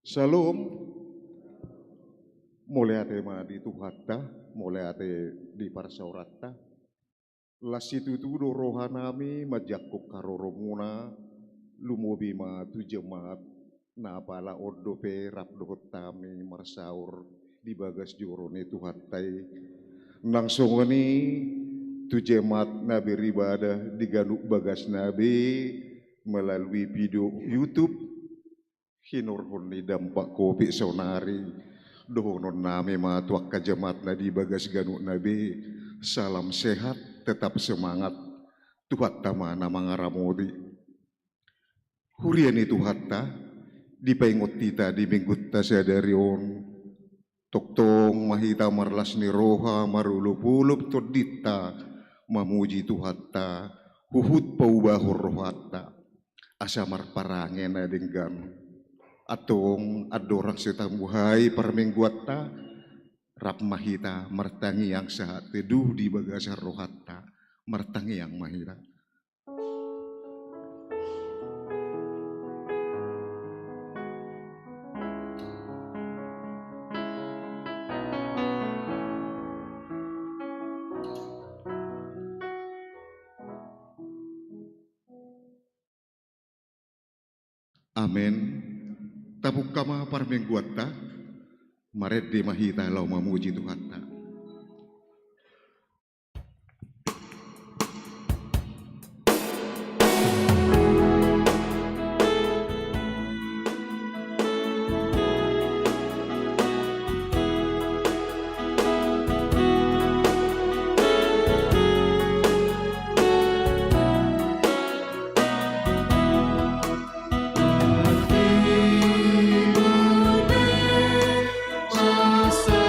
Shalom, mulai ate ma di tuhatta, mulai ate di parsauratta. Lasitu tu do rohanami majakuk karoromuna, lumobi ma tu jemaat, na pala ordo pe rap dohotami marsaur di bagas jorone tuhattai. Nang songoni tu jemaat nabi ribadah di ganuk bagas nabi melalui video YouTube. Hinurhun ni dampak kopi sonari dohonon nami matuak kajemat na di bagas ganuk nabi. Salam sehat, tetap semangat. Tuhatta mana mangaramodi. Hurian itu hatta di pengot tita di minggut sadarion. Toktong mahita marlas ni roha marulup-ulup todita mamuji tuhatta huhut paubahur rohatta asamar parangen na denggan. Atong adorang setambuhai permingguatta rap mahita martangi yang sahat teduh di bagasar rohatta martangi yang mahita. Amin. Tabuk kama parmingguatta maret di mahita lau mamuji tuhatta. Asa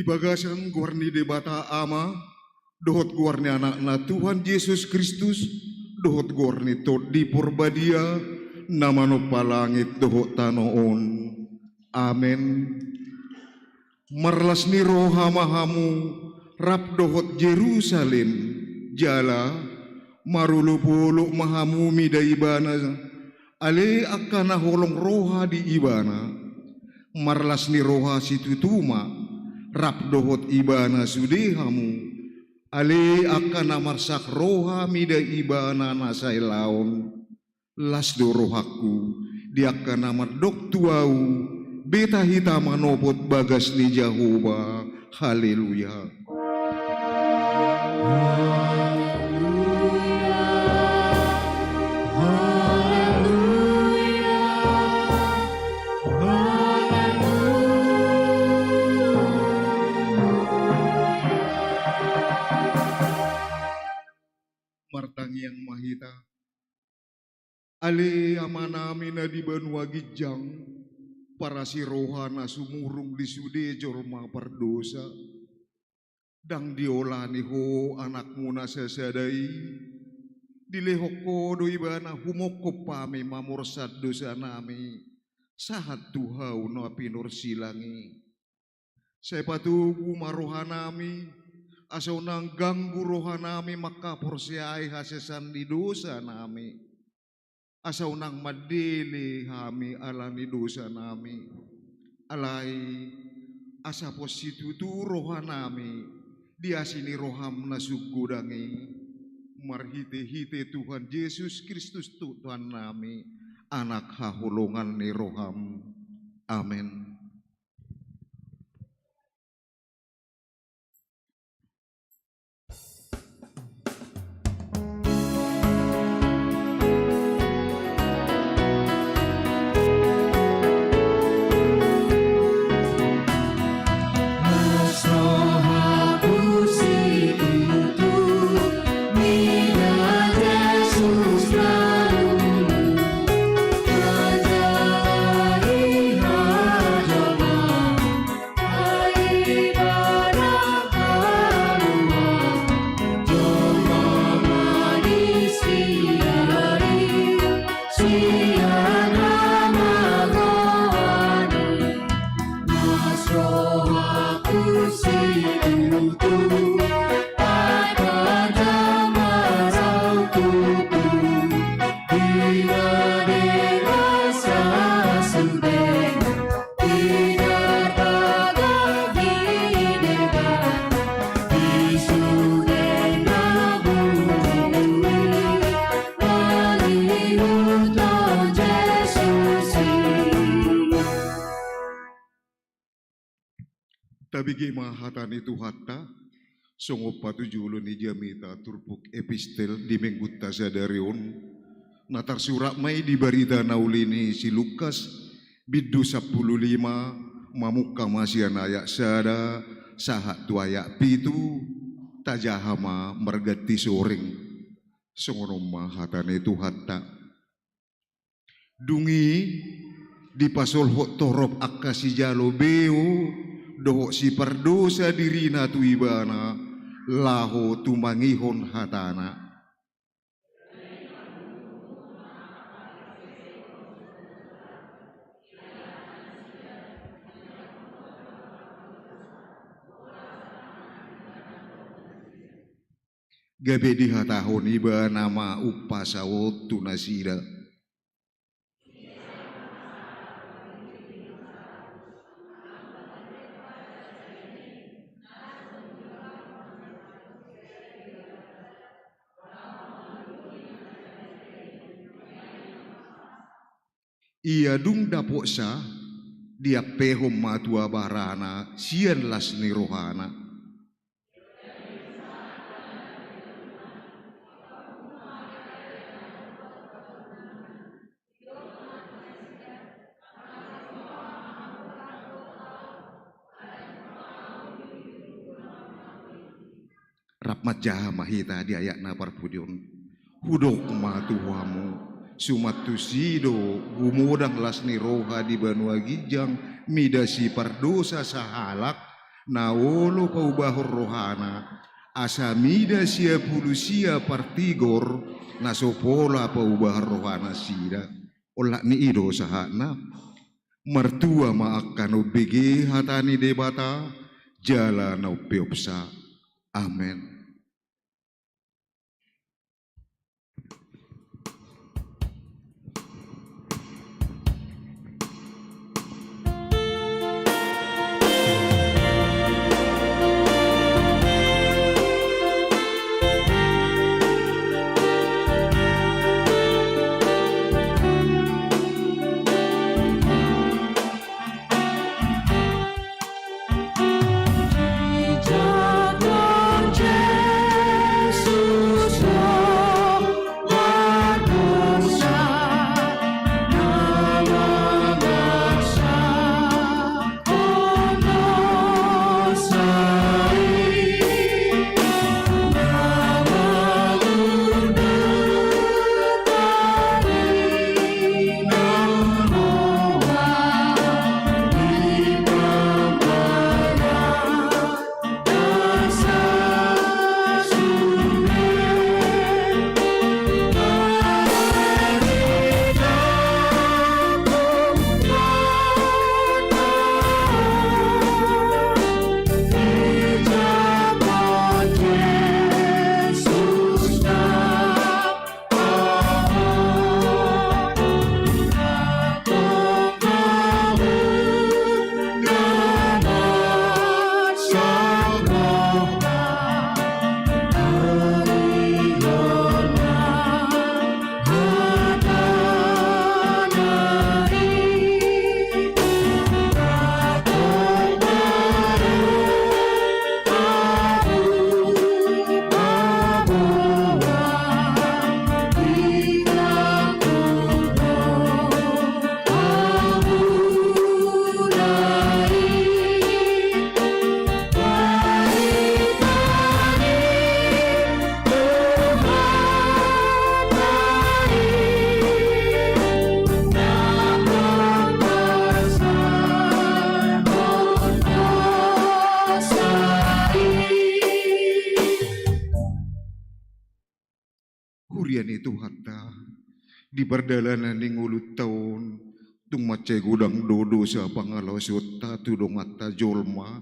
bagasan guarni debata ama, dohot guarni anak-na Tuhan Yesus Kristus, dohot guarni tot di purbadia, nama no palangit dohot tanoon. Amen. Marlas ni roha mahamu, rap dohot Jerusalem, jala, marulupuluk mahamu mida ibana, ale akan holong roha di ibana, marlas ni roha situtuma, rap dohot ibana sudehamu, ale akan marsak roha mida ibana nasai laon, las do rohaku, dia akan mardok tuau, beta hita manopot bagas ni Jehovah. Haleluya. Martang yang mahita, ale amanami na di Banua Gijang, para si rohana sumurung di sude jorma perdosa, dang diolani ho anakmu na sesadai, dilehok ko do ibana humoko pami mamursad dosa nami, sahat tuhau no pinur silangi, sepatugu marohanami, asaw nang ganggu rohanami makaporsiay hasesan di dosa nami, asaw nang madili hami alani dosa nami, alay asa positutu rohanami, dia sini roham na sugudangi, marhite-hite Tuhan Yesus Kristus Tuhan nami, anak hahulungan ni roham. Amen. Tabigi mahatan itu hatta, songop patujulo ni jamita turpuk epistel di menggutta sadarion, natar surak mai di barita naulini si Lukas, bidu 15, mamuka masian ayak sada, sahat tu ayak pitu, tajahama mergati soring, songonom mahatan itu hatta. Dungi di pasol hok torop akasi jalo beo, dohok si perdosa dirina tu ibana, laho tumangihon hatana. Gabe di hatahon iba nama upasawot tunasida. Ia dung dapok sa, dia pehom matua barana, sian las ni rohana. Rapmat jaha mahita di ayak na parpudion, hudok matuhamu. Sumatu sido gumudang lasni roha di Banua Gijang midasi pardosa sahalak naolo paubahor rohana, asamida sia pulusia partigor, nasopola paubahor rohana sida, olak ni ido sahana, mertua maakkan ubege hatani debata, jala na upeopsa. Amen. Hurian itu hatta di perdalanan ning ulut taun tung mace gudang dodo sa pangalosot tatu dong hatta jolma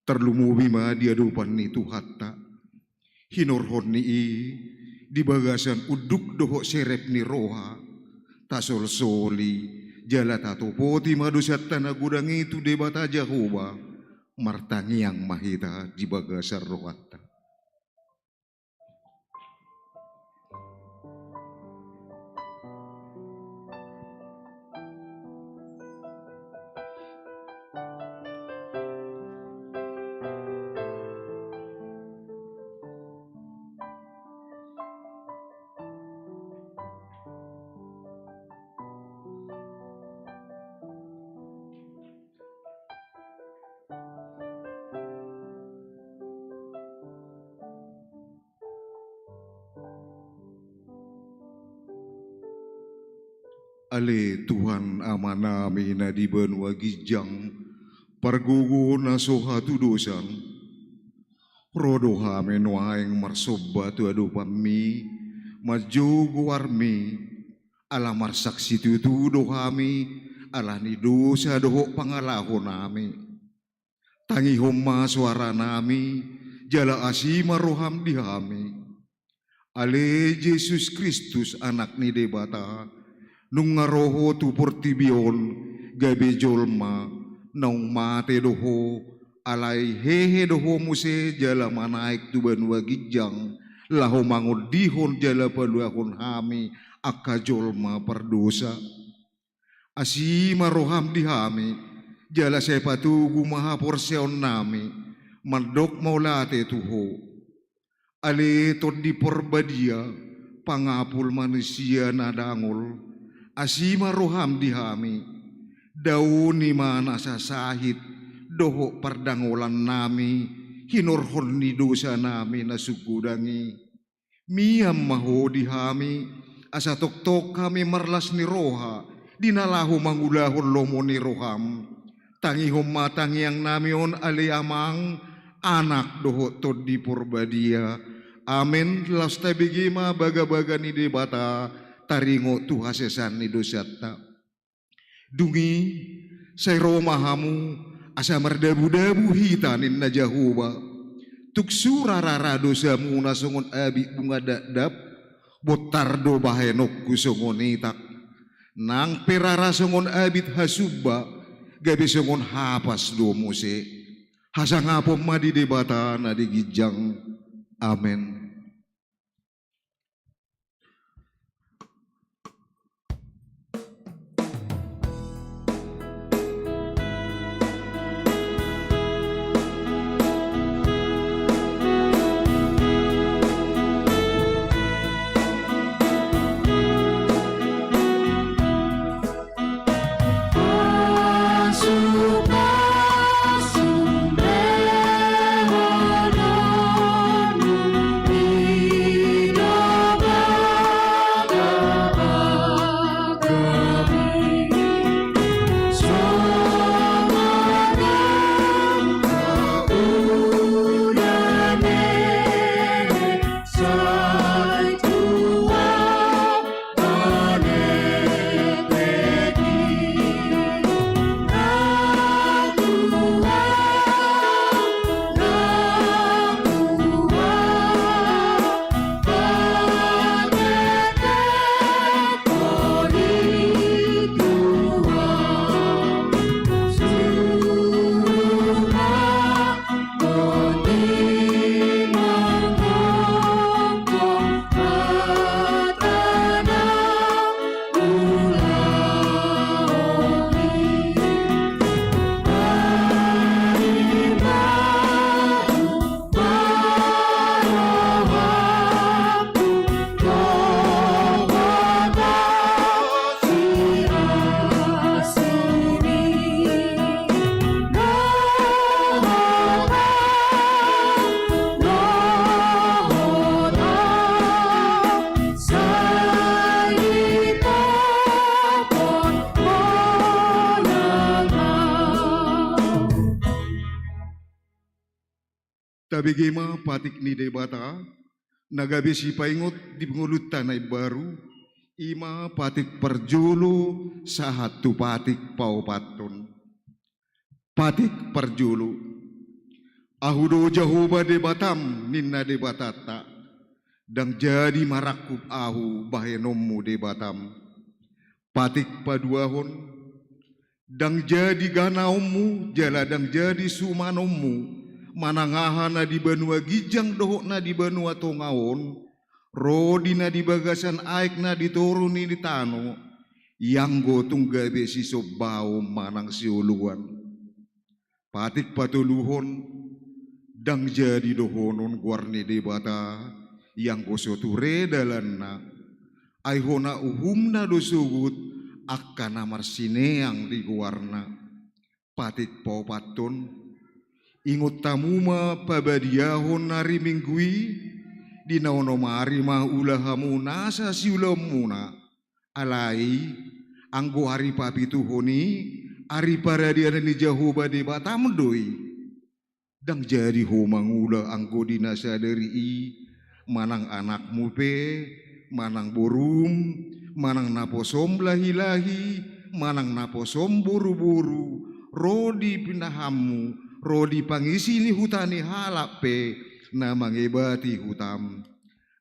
terlumubi ma dia dupan itu hatta hinorhon ni di bagasan uduk doho serep ni roha tasol soli jala tato poti madusat tanah gudang itu debata Jahoba martangi yang mahita di bagasan rohatta. Ale Tuhan amanami na di benua gijang pargugo na sohatu dosan rodo hamen waeng marsoba tu adu pami majugo armi ala marsaksi tu dohami ala ni dosa doho pangalaho nami tangi homa suara nami jala asima roham dihami ale Yesus Kristus anak ni debata nung ngaroho tu portibion gabe jolma nung mate doho alai hehe doho muse jala manaik tu banua gijang laho mangod dihon jala paluahon hami akka jolma perdosa asima roham dihami jala sepatu gumaha porseon nami mandok maulate tuho ale ton di porbadia pangapul manusia nadangol asima roham dihami daun ni mana sasahit doho pardangolan nami hinorhon ni dosa nami nasugudangi miam maho dihami asa tok kami marlas ni roha dinalahu mangulahon lomo ni roham tangi humma tangi yang namion ali amang anak doho tod di purbadia. Amin. Lasta bigima baga-baga ni debata taringo tuhasesan ni dosatta. Dungi say romahamu asa mardabu-dabu hitanin na Jahuba. Tuksura rara dosamu nasongon abi bunga dadap botardo bahenok kusongon itak. Nang perara songon abit hasuba gabi songon hapas do muse. Hasangapom madi debata na digijang. Amen. Tabigima patik ni debata nagabisi paingot di pengulut tanay baru ima patik perjulu sahatu patik paupaton patik perjulu ahudo Jahuba debatam ninna debatata dang jadi marakup ahu bahenommu debatam patik paduahon dang jadi ganaummu jala dang jadi sumanommu manangahana di benua gijang dohokna di benua tongawon rodina di bagasan aikna di toruni di tano yang gotung gabe si sobao manang siuluan patik patuluhon dang jadi dohonon guarni debata yang gosoture dalanna aihona uhumna dosugut akkana marsineang di guarna patik paupaton ingut tamuma pabadiahon nari minggui di naonomari ma ulahamu nasa siulamuna alai anggo hari papituhoni hari paradiana ni Jahuba debata mendoi dang jadi homangula anggo dinasa dari manang anakmu pe manang borum manang naposom lahi-lahi manang naposom buru-buru rodi pinahamu rodi pangisi ni hutani halape na mangebati hutam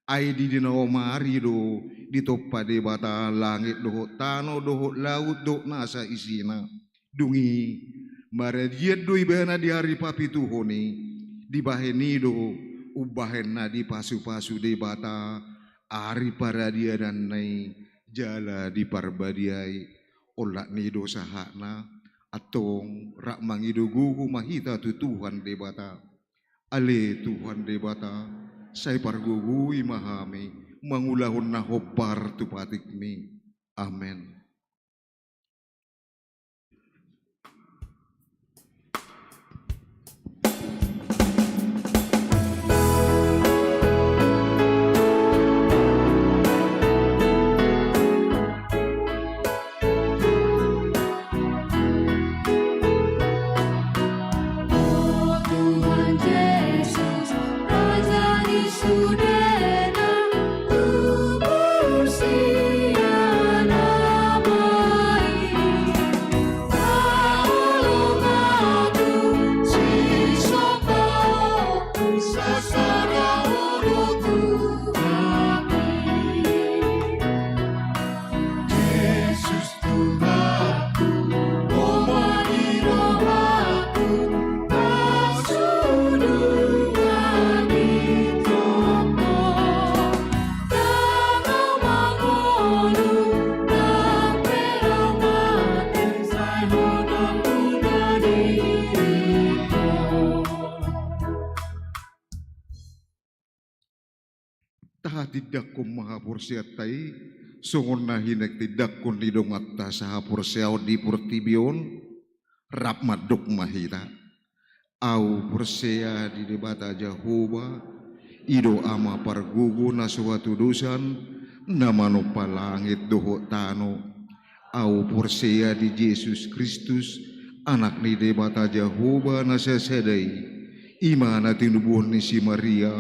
ai di dinaw marido di toppa debata langit doho tano doho laut do nasa isina dungi maradiet do ibana di hari papituhoni di bahenido ubahenna di pasu-pasu debata ari paradia dan nai jala di parbadiai olak nido sahakna atong rak mangidugugu mahita tu Tuhan debata ale Tuhan debata say pargugui mahami mangulahon na hopar tu patikmi amen. Tidak ko mahapursiatay, sungon na hinek tidak ko nidongat ta sa hapursiaw di purtibion, rap madok mahita. Au pursea di debata Jehovah, ido ama pargugu na suatu dusan, namano palangit doho tano. Au pursea di Yesus Kristus, anak ni debata Jehovah na sesedai, ima na tinubuhan ni si Maria,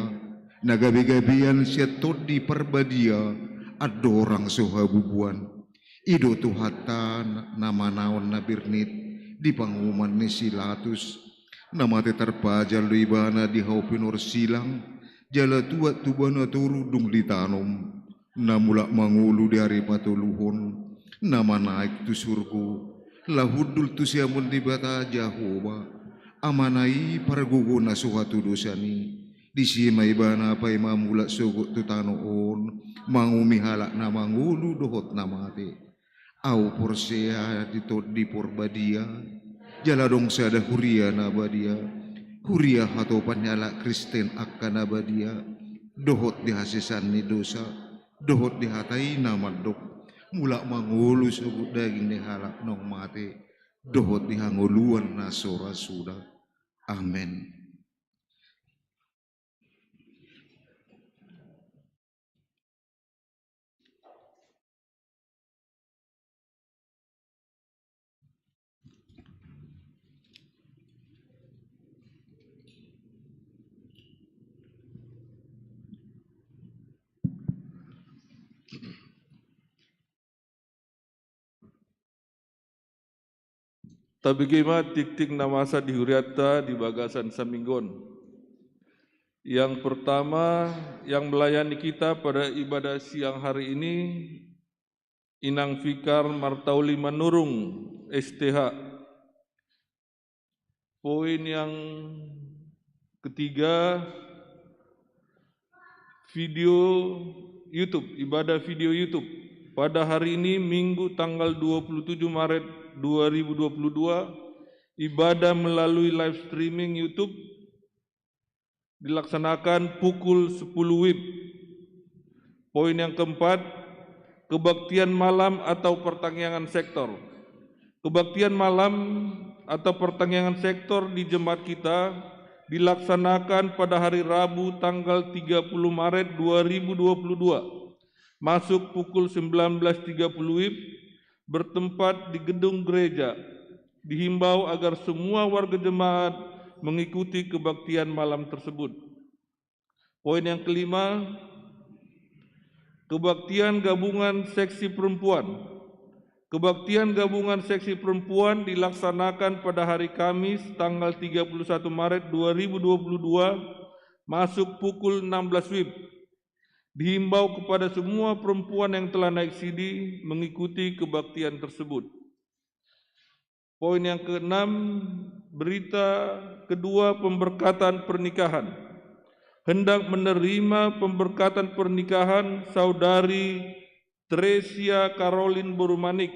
nagabi-gabian siya tod di perbadia adorang sohabubuan. Ido tuhatan namanaon na birnit di panguman ni Silatus. Namate terpajal luibana di haupinor silang jala tuat tubana turudung ditanom. Namula mangulu dari patuluhon nama naik tu surgo lahudul tu siamun di bata Jehovah amanai pargugo na suatu dosani. Di simay bana pa'y mamula sugot tu tanoon, mangumihalak na mangulu dohot na mati. Au porsea dito di porbadia, jaladong sada huria na badia, huria hato panyala Kristen akka na badia, dohot di hasisan ni dosa, dohot di hatay na madok, mula mangulu sugot daging ni halak nong mati, dohot di hanguluan na sora suda. Amen. Tabigima tik-tik namasa di huriata di bagasan Saminggon. Yang pertama yang melayani kita pada ibadah siang hari ini Inang Fikar Martauli Manurung STH. Poin yang ketiga video YouTube, ibadah video YouTube. Pada hari ini Minggu tanggal 27 Maret 2022, ibadah melalui live streaming YouTube dilaksanakan pukul 10 WIB. Poin yang keempat, kebaktian malam atau pertangyangan sektor. Kebaktian malam atau pertangyangan sektor di jemaat kita dilaksanakan pada hari Rabu tanggal 30 Maret 2022. Masuk pukul 19.30 WIB, bertempat di gedung gereja. Dihimbau agar semua warga jemaat mengikuti kebaktian malam tersebut. Poin yang kelima, kebaktian gabungan seksi perempuan. Kebaktian gabungan seksi perempuan dilaksanakan pada hari Kamis tanggal 31 Maret 2022, masuk pukul 16 WIB. Dihimbau kepada semua perempuan yang telah naik sidi mengikuti kebaktian tersebut. Poin yang keenam, berita kedua pemberkatan pernikahan. Hendak menerima pemberkatan pernikahan Saudari Tresia Caroline Borumanik,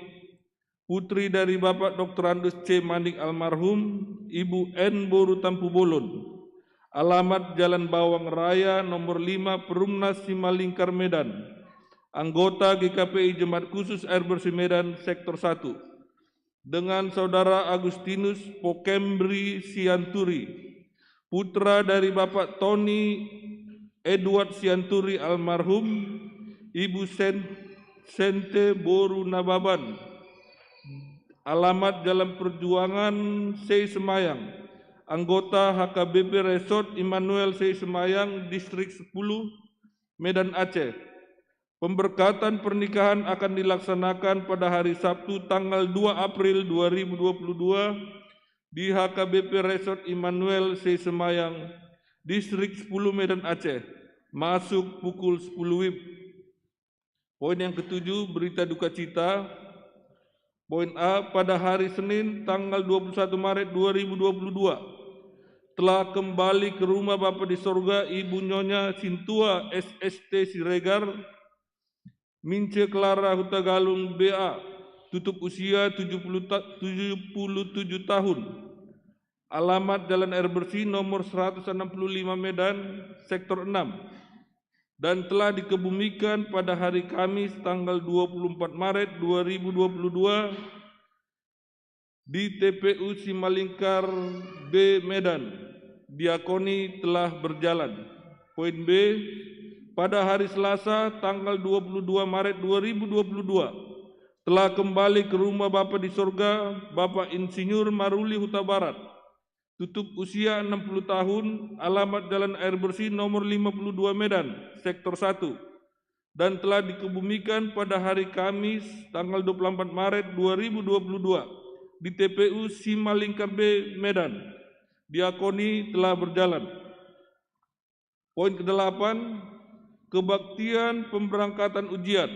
putri dari Bapak Dr. Andus C. Manik almarhum, Ibu N. Boru Tampu Bolon. Alamat Jalan Bawang Raya nomor 5 Perumnas Simalingkar Medan. Anggota GKPI Jemaat Khusus Air Bersih Medan Sektor 1. Dengan Saudara Agustinus Pokembri Sianturi, putra dari Bapak Tony Edward Sianturi almarhum, Ibu Sente Boru Nababan. Alamat Jalan Perjuangan C. Semayang. anggota HKBP Resort Immanuel Sei Semayang, Distrik 10, Medan Aceh. Pemberkatan pernikahan akan dilaksanakan pada hari Sabtu tanggal 2 April 2022 di HKBP Resort Immanuel Sei Semayang, Distrik 10 Medan Aceh, masuk pukul 10 WIB. Poin yang ketujuh, berita duka cita. Poin A, pada hari Senin tanggal 21 Maret 2022 telah kembali ke rumah Bapa di sorga Ibu Nyonya Sintua SST Siregar Mince Clara Hutagalung BA, tutup usia 77 tahun, alamat Jalan Air Bersih nomor 165 Medan, Sektor 6, dan telah dikebumikan pada hari Kamis tanggal 24 Maret 2022 di TPU Simalingkar B, Medan. Diakoni telah berjalan. Poin B, pada hari Selasa tanggal 22 Maret 2022 telah kembali ke rumah Bapa di sorga Bapak Insinyur Maruli Huta Barat, tutup usia 60 tahun, alamat Jalan Air Bersih nomor 52 Medan, Sektor 1, dan telah dikebumikan pada hari Kamis tanggal 24 Maret 2022 di TPU Simalingkar B, Medan. Diakoni telah berjalan. Poin ke-8, kebaktian pemberangkatan ujian.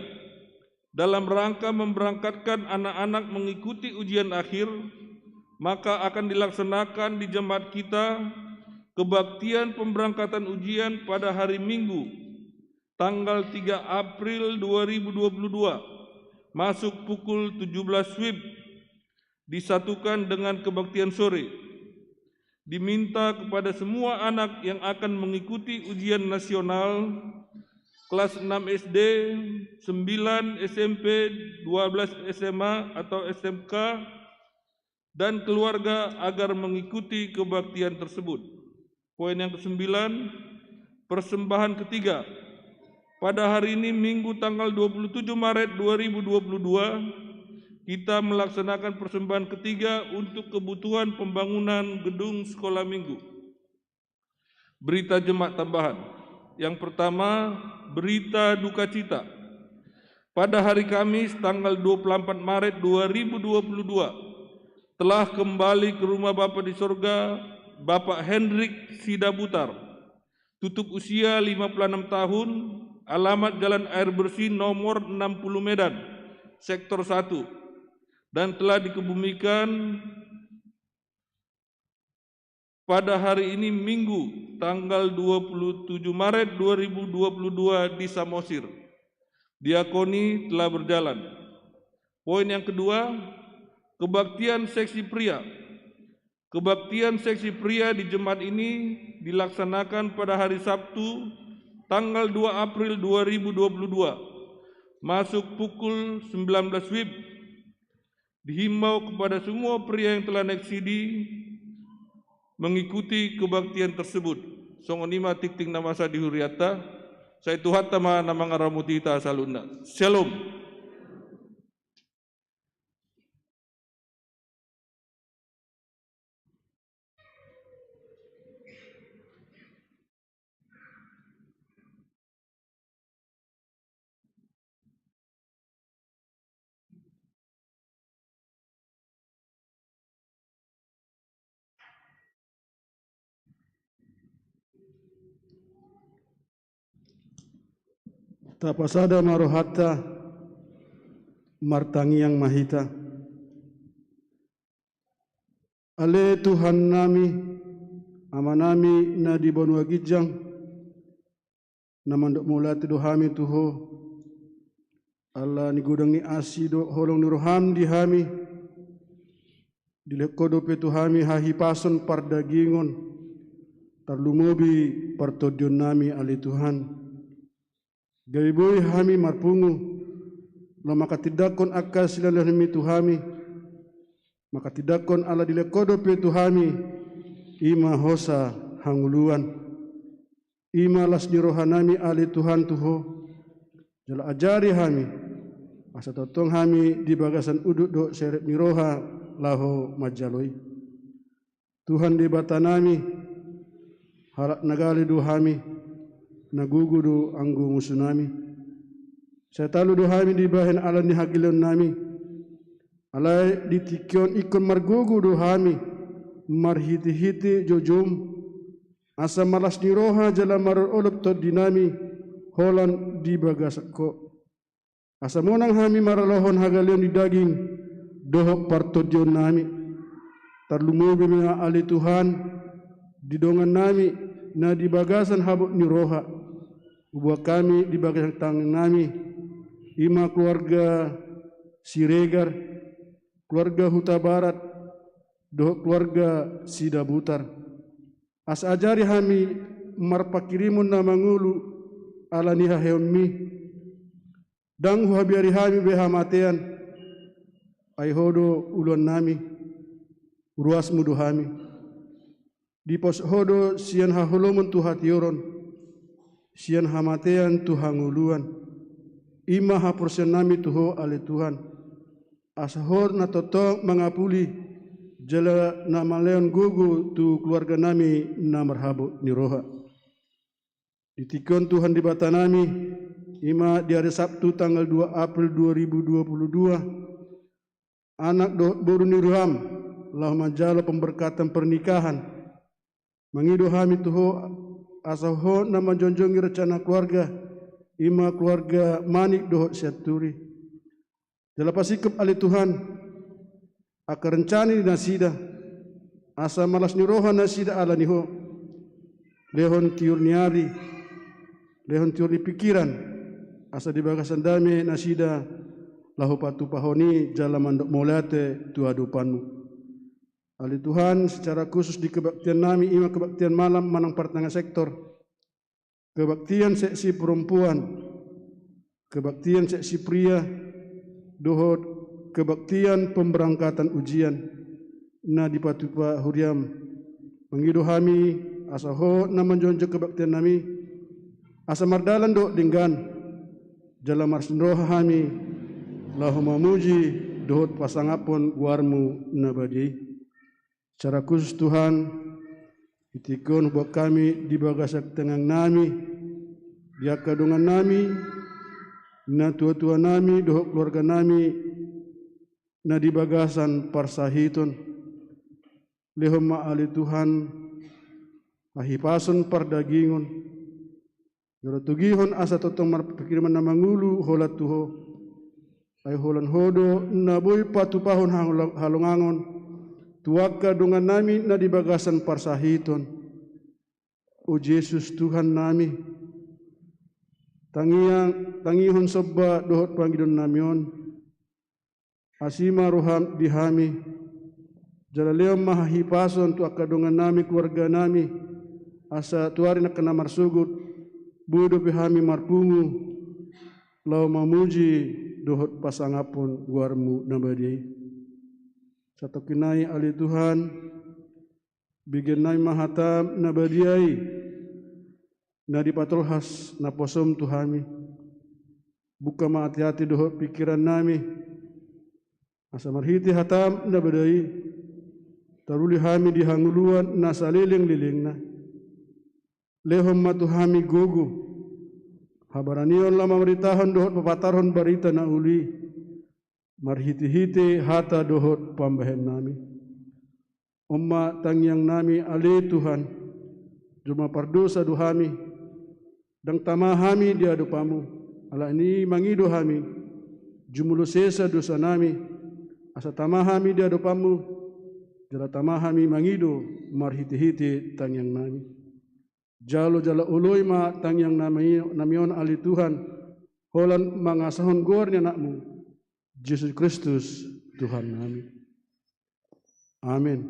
Dalam rangka memberangkatkan anak-anak mengikuti ujian akhir, maka akan dilaksanakan di jemaat kita kebaktian pemberangkatan ujian pada hari Minggu, tanggal 3 April 2022, masuk pukul 17 WIB, disatukan dengan kebaktian sore. Diminta kepada semua anak yang akan mengikuti ujian nasional kelas 6 SD, 9 SMP, 12 SMA atau SMK, dan keluarga agar mengikuti kebaktian tersebut. Poin yang ke-9, persembahan ketiga. Pada hari ini Minggu tanggal 27 Maret 2022, kita melaksanakan persembahan ketiga untuk kebutuhan pembangunan gedung sekolah minggu. Berita jemaat tambahan. Yang pertama, berita duka cita. Pada hari Kamis tanggal 24 Maret 2022 telah kembali ke rumah Bapa di sorga Bapak Hendrik Sidabutar, tutup usia 56 tahun, alamat Jalan Air Bersih nomor 60 Medan, Sektor 1, dan telah dikebumikan pada hari ini Minggu tanggal 27 Maret 2022 di Samosir. Diakoni telah berjalan. Poin yang kedua, kebaktian seksi pria. Kebaktian seksi pria di jemaat ini dilaksanakan pada hari Sabtu tanggal 2 April 2022 masuk pukul 19 WIB. Dihimbau kepada semua pria yang telah naik CD mengikuti kebaktian tersebut. Songonima tikting nama saya dihuriata. Saya Tuhan tama nama ngaramutita salunda. Shalom. Tapasada marohata martangi yang mahita. Ale Tuhan nami, amanami na di bonua gijang, namandok mulati dohami tuho. Allah ni gudang ni asi do holong ni roham di hami. Dilekodo pe tuhami hahi pason pardagingon. Tarlumobi partodion nami ale Tuhan. Gariboy hami marpungu, lo makatidakon akal silalahmi tuhami, makatidakon ala dilekodo pe tuhami, ima hosa hanguluan, ima las nirohanami ali Tuhan tuho, jala ajari hami, asa totong hami di bagasan uduk do seret niroha laho majaloi. Tuhan di batanami halak nagali duhami nagugudu anggu musunami. Saya talu duhami di bahen ala ni hagilon nami. Alai ditikyon ikon margugu duhami marhiti-hiti jojum. Asa malas ni roha jala maror olop to dinami holan di bagasako. Asa monang hami maralohon hagalion di daging dohok partodion nami. Tarlumubi mga ali Tuhan didongan nami na di bagasan habot ni roha. Ubah kami di bagasan tangan nami. Ima keluarga Siregar, keluarga Huta Barat, dohok keluarga Sida Butar. As ajari hami marpakirimun na mangulu ala niha heonmi. Dang huhabiari hami behamatean ay hodo ulon nami ruas mudu hami. Di pos hodo sian haholomun tu hatioron sian hamatean tu hanguluan. Ima hapursen nami tuho ale Tuhan. Asahor na totong mangapuli jala nama leon gugu tu keluarga nami na marhabu ni roha. Ditikon Tuhan di bata nami ima di hari Sabtu tanggal 2 April 2022 anak boru ni ruham lah majalo pemberkatan pernikahan mengidu hami tuho asaho nama jonjongi rencana keluarga ima keluarga manik dohot syaturi jala pasikap ali Tuhan akar rencani nasida asa malas ni roha nasida ala niho lehon tiur niari lehon tiur ni pikiran asa di bagasan dame nasida lahu patu pahoni jala mandok molate tu adupanmu ali Tuhan secara khusus di kebaktian nami ima kebaktian malam manang partanga sektor kebaktian seksi perempuan kebaktian seksi pria dohot kebaktian pemberangkatan ujian na di patupa huriam mengidu hami asaho na menjonjo kebaktian nami asa mardalan do dinggan jala marsin roha hami lahu mamuji dohot pasangapon warmu nabadi secara khusus Tuhan itikon buat kami di bagasak tengang nami dia kadungan nami na tua-tua nami dohot keluarga nami na di bagasan parsahiton lehom maali Tuhan ahipason pardagingon yorotugihon asa totong marpikirman na mangulu holat tuho ay holan hodo na boy patupahon halongangon tuwagka dungan nami na di bagasan parsahiton o Jesus Tuhan nami tangihon sobba dohot pangidon namion asima roham dihami jalaleom mahahipason tu akadongan nami keluarga nami asa tuari nak kena marsugut budo pihami marpungu lau mamuji dohot pasangapun guarmu nabadi satu kinai ali Tuhan bigen nai mahatam nabadiai na dipatul has na posom Tuhami buka ma hati-hati dohot pikiran nami asa marhiti hatam na badai taruli hami dihanguluan na saliling-liling na lehom matu hami gugu habaranion lama meritahan dohot papatarhon barita na uli marhiti-hiti hata dohot pambahen nami umma tangyang nami ali Tuhan juma pardosa duhami dang tamahami dia dupamu ala ini mangido hami jumulu sesa dosa nami asa tamahami dia dopamu jala tamahami mangido marhiti-hiti tangyang nami jalo jala uloy ma tangyang namion ali Tuhan holan mangasahon gornya nakmu Yesus Kristus Tuhan nami amin.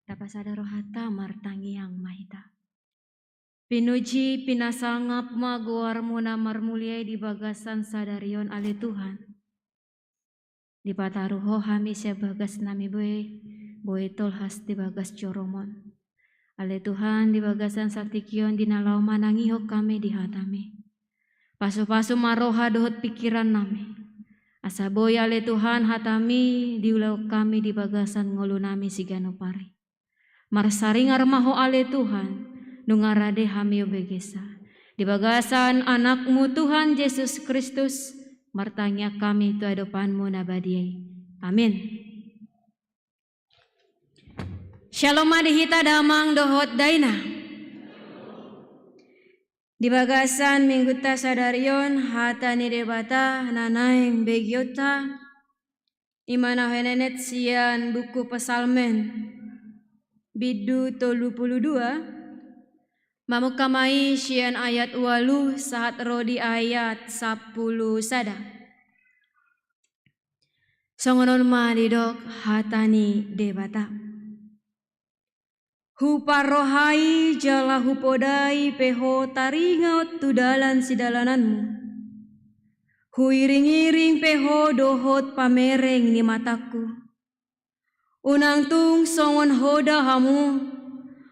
Tapasada rohata martangi yang mahita. Pinuji pinasangap maguar muna marmuliai di bagasan sadarion ale Tuhan. Di pataruho hami sebagas nami boe tolhas di bagas coromon. Ale Tuhan di bagasan sartikion dinalau manangiho kami di hatami. Pasu-pasu maroha dohot pikiran nami. Asa boy ale Tuhan hatami diulau kami di bagasan ngolu nami sigano pari. Marsaring armaho ale Tuhan nungarade hami obegesa. Di bagasan anakmu Tuhan Yesus Kristus martanya kami tu adopanmu nabadiai. Amin. Shalom adihita damang dohot daina. Di bagasan mingguta sadarion hatani debata nanaing begiota imana henenet sian buku pesalmen bidu 32 mamukamai sian ayat 8 saat rodi ayat 10 sada. Songonon madidok hatani debata. Huparohai jala hupodai peho taringaut tudalan sidalananmu. Huiring-iring peho dohot pamereng ni mataku. Unang tung songon hoda hamu,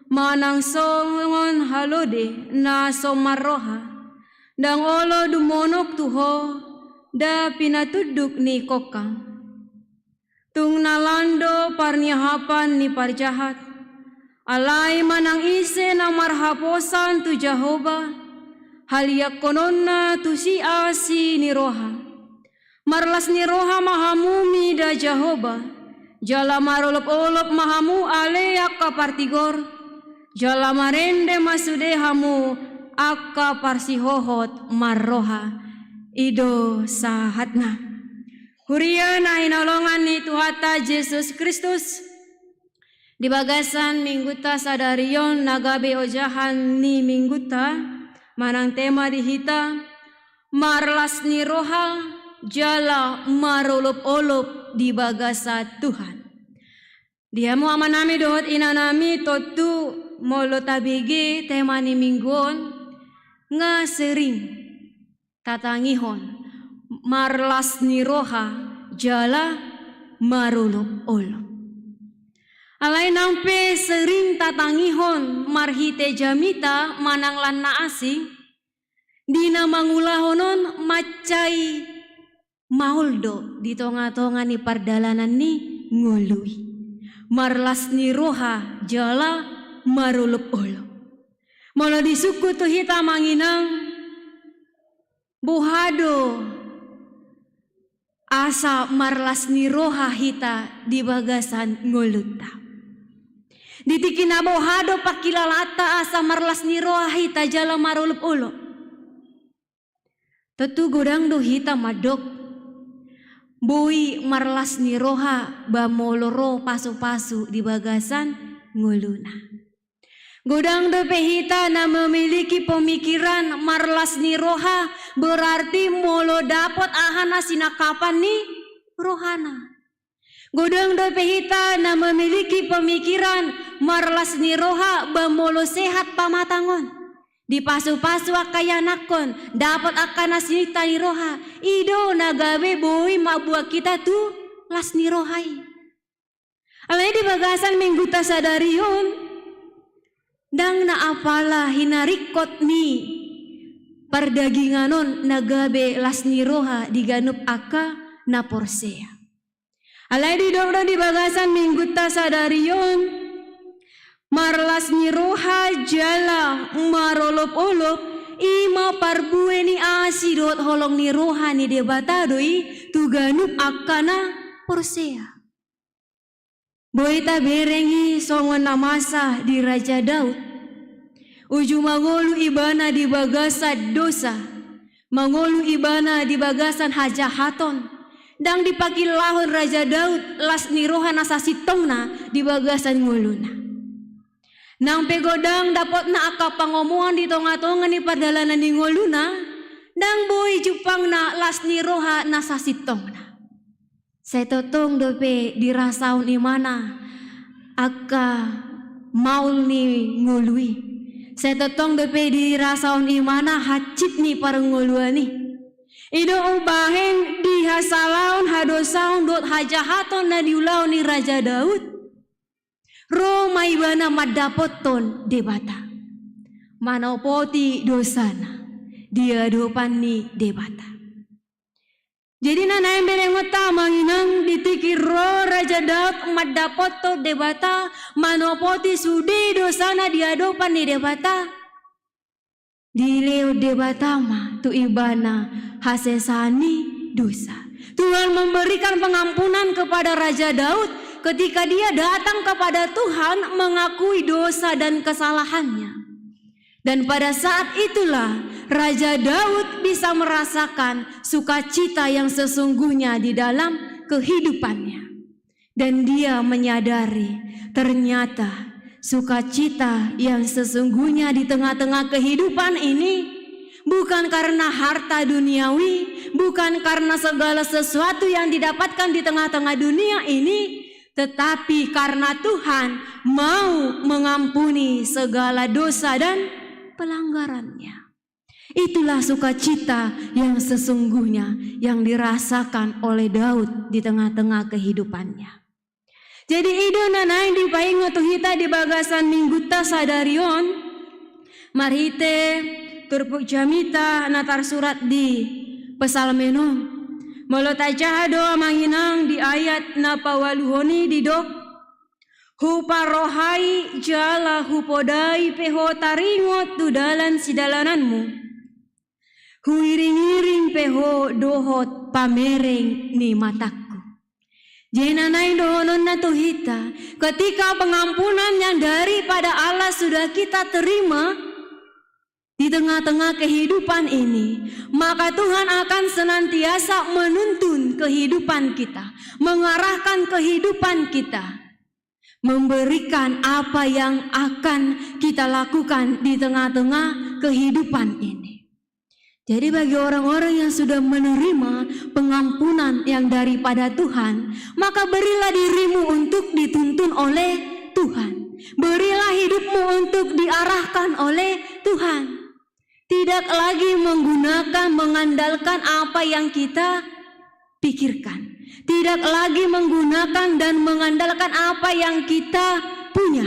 manang songon halode na somaroha, dang olo dumonok tuho, da pinatuduk ni kokang. Tung nalando parniahapan ni parjahat, alai manang ise na marhaposan tu Jehovah, haliak kononna tu si asi ni roha, marlas ni roha mahamumi da Jehovah. Jala marolop-olop mahamu ale akka partigor, jala marende masude hamu akka parsihohot marroha ido sahatna. Huria na hinolongan ni Tuhata Yesus Kristus di bagasan mingguta sadarion nagabe ojahan ni mingguta manang tema dihita marlas ni roha jala marolop-olop di bagasa Tuhan. Dia mu amanami dohot inanami totu molo tabigi temani mingguon nga sering tatangihon marlas ni roha jala marolop-olop. Alai nampe sering tatangihon marhite jamita manang lanna asing dina mangulahonon macai mauldo di tonga-tonga ni pardalanan ni ngului. Marlas ni roha jala marulop-olop. Molo di suku tu hita manginang buhado asa marlas ni roha hita di bagasan nguluta. Ditikina buhado pakilalata asa marlas ni roha hita jala marulop-olop. Tetu godang do hita madok bui marlas ni roha bamoloro pasu-pasu di bagasan nguluna. Godang do pehita na memiliki pemikiran marlas ni roha berarti molo dapat ahana sinakapan ni rohana. Godang do pehita na memiliki pemikiran marlas ni roha bamolo sehat pamatangon. Di pasu-pasu akayanakon dapat akana sinita ni roha. Ido nagawe boy mabua kita tu las ni rohai. Alai di bagasan mingguta sadarion dang na apala hinarikot ni perdaginganon nagabe las ni roha diganup aka na porsea. Alai di dobro di bagasan mingguta sadarion marlas ni roha jala marolop-olop ima parbue ni asidot holong ni roha ni debatadoi tuganup akana porsea. Boita berengi songon namasa di Raja Daud. Uju mangolu ibana di bagasan dosa. Mangolu ibana di bagasan hajahaton. Dang dipakil lahon Raja Daud las ni roha nasasitongna di bagasan nguluna. Nang pegodang dapat na aka pangomuan di tonga-tonga ni padalanan ni ngoluna, dang boy jupang na las ni roha nasasitong na. Setotong dope dirasaun imana aka maul ni ngului. Setotong dope dirasaun imana hacit ni parang ngoluani. Ido ubahen dihasalaun hadosaun dot hajahaton na diulaun ni Raja Daud. Roma ibana madapoton debata. Manopoti dosana. Dia dopan ni debata. Jadi nanay berengota manginang ditikir ro Raja Daud madapoto debata. Manopoti sudi dosana dia dopan ni debata. Dileo debata ma tu ibana hasesani dosa. Tuhan memberikan pengampunan kepada Raja Daud ketika dia datang kepada Tuhan mengakui dosa dan kesalahannya. Dan pada saat itulah Raja Daud bisa merasakan sukacita yang sesungguhnya di dalam kehidupannya. Dan dia menyadari ternyata sukacita yang sesungguhnya di tengah-tengah kehidupan ini bukan karena harta duniawi, bukan karena segala sesuatu yang didapatkan di tengah-tengah dunia ini, tetapi karena Tuhan mau mengampuni segala dosa dan pelanggarannya. Itulah sukacita yang sesungguhnya yang dirasakan oleh Daud di tengah-tengah kehidupannya. Jadi ido nanay di paingo tuhita di bagasan mingguta sadarion marhite turpuk jamita natar surat di pesalmeno. Molo tajado manginang di ayat napawaluhoni di dok huparohai jala hupodai peho taringot tudalan sidalananmu huiring-iring peho dohot pamereng ni mataku. Jenanay dohonon na tuhita ketika pengampunan yang daripada Allah sudah kita terima di tengah-tengah kehidupan ini, maka Tuhan akan senantiasa menuntun kehidupan kita, mengarahkan kehidupan kita, memberikan apa yang akan kita lakukan di tengah-tengah kehidupan ini. Jadi bagi orang-orang yang sudah menerima pengampunan yang daripada Tuhan, maka berilah dirimu untuk dituntun oleh Tuhan. Berilah hidupmu untuk diarahkan oleh Tuhan. Tidak lagi mengandalkan apa yang kita pikirkan. Tidak lagi menggunakan dan mengandalkan apa yang kita punya.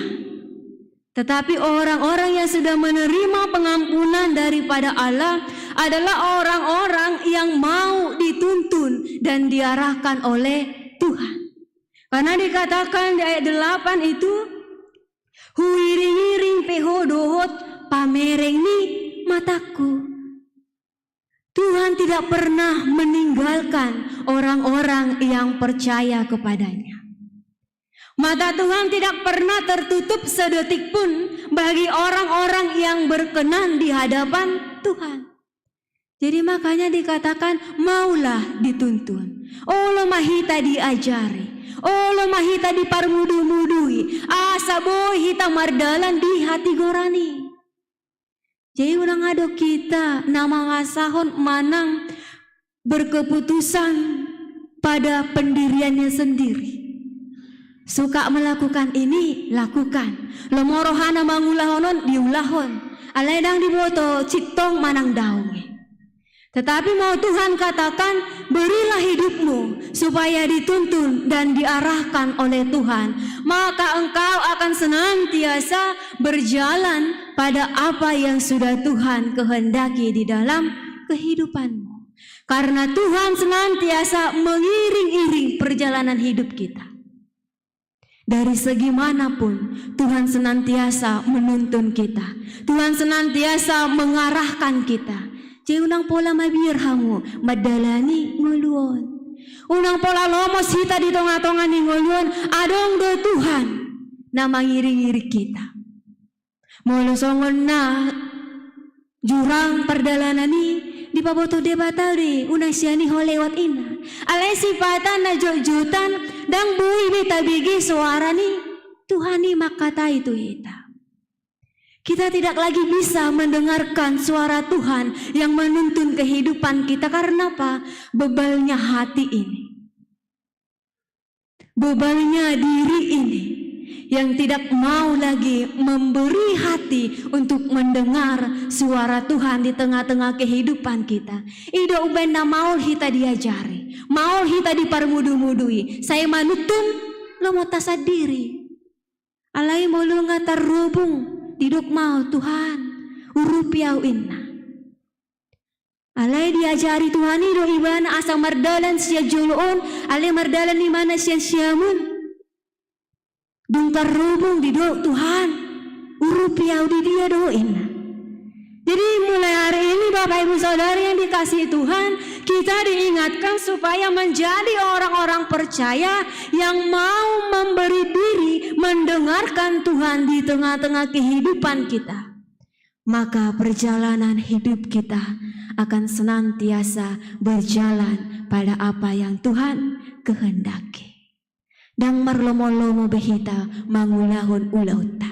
Tetapi orang-orang yang sudah menerima pengampunan daripada Allah adalah orang-orang yang mau dituntun dan diarahkan oleh Tuhan. Karena dikatakan di ayat 8 itu, huiring-iring peho dohot pamereng ni mataku. Tuhan tidak pernah meninggalkan orang-orang yang percaya kepadanya. Mata Tuhan tidak pernah tertutup sedetik pun bagi orang-orang yang berkenan di hadapan Tuhan. Jadi makanya dikatakan maulah dituntun. Olo mahita diajari. Olo mahita diparmudu-mudui. Asa boy hita mardalan di hati gorani. Jadi urang ado kita nama ngasahon manang berkeputusan pada pendiriannya sendiri. Suka melakukan ini, lakukan. Lemorohana mangulahonon, diulahon. aledang diboto ciktong manang daunge. Tetapi mau Tuhan katakan, berilah hidupmu supaya dituntun dan diarahkan oleh Tuhan. Maka engkau akan senantiasa berjalan pada apa yang sudah Tuhan kehendaki di dalam kehidupanmu. Karena Tuhan senantiasa mengiring-iring perjalanan hidup kita. Dari segi manapun, Tuhan senantiasa menuntun kita. Tuhan senantiasa mengarahkan kita. Jadi unang pola mabir hamu, madalani nguluon. Unang pola lomos hita di tonga-tonga ni nguluon, adong do Tuhan na mangiring-iring kita. Molo songon na jurang perdalanan ni, di paboto debatal di unang siya ni ho lewat ina. Alay sipatan na jojutan, dang bui beta bigi suara ni, Tuhan ni makata itu hita. Kita tidak lagi bisa mendengarkan suara Tuhan yang menuntun kehidupan kita. Karena apa? Bebalnya hati ini. Bebalnya diri ini. Yang tidak mau lagi memberi hati untuk mendengar suara Tuhan di tengah-tengah kehidupan kita. Ida ubenda mau kita diajari. Mau kita dipermudu-mudui. Saya manutun lo mau tasad diri. Alai mau lo nga terhubung. Tidak mau Tuhan urupiau inna. Alai diajari Tuhan ido ibana asa mardalan siya juluon. Alai mardalan di mana siya siamun. Dungkar rubung di do Tuhan urupiau di dia do inna. Jadi mulai hari ini Bapak Ibu Saudara yang dikasihi Tuhan, kita diingatkan supaya menjadi orang-orang percaya yang mau memberi diri mendengarkan Tuhan di tengah-tengah kehidupan kita. Maka perjalanan hidup kita akan senantiasa berjalan pada apa yang Tuhan kehendaki. Dang marlomo-lomo behita mangulahon ulauta.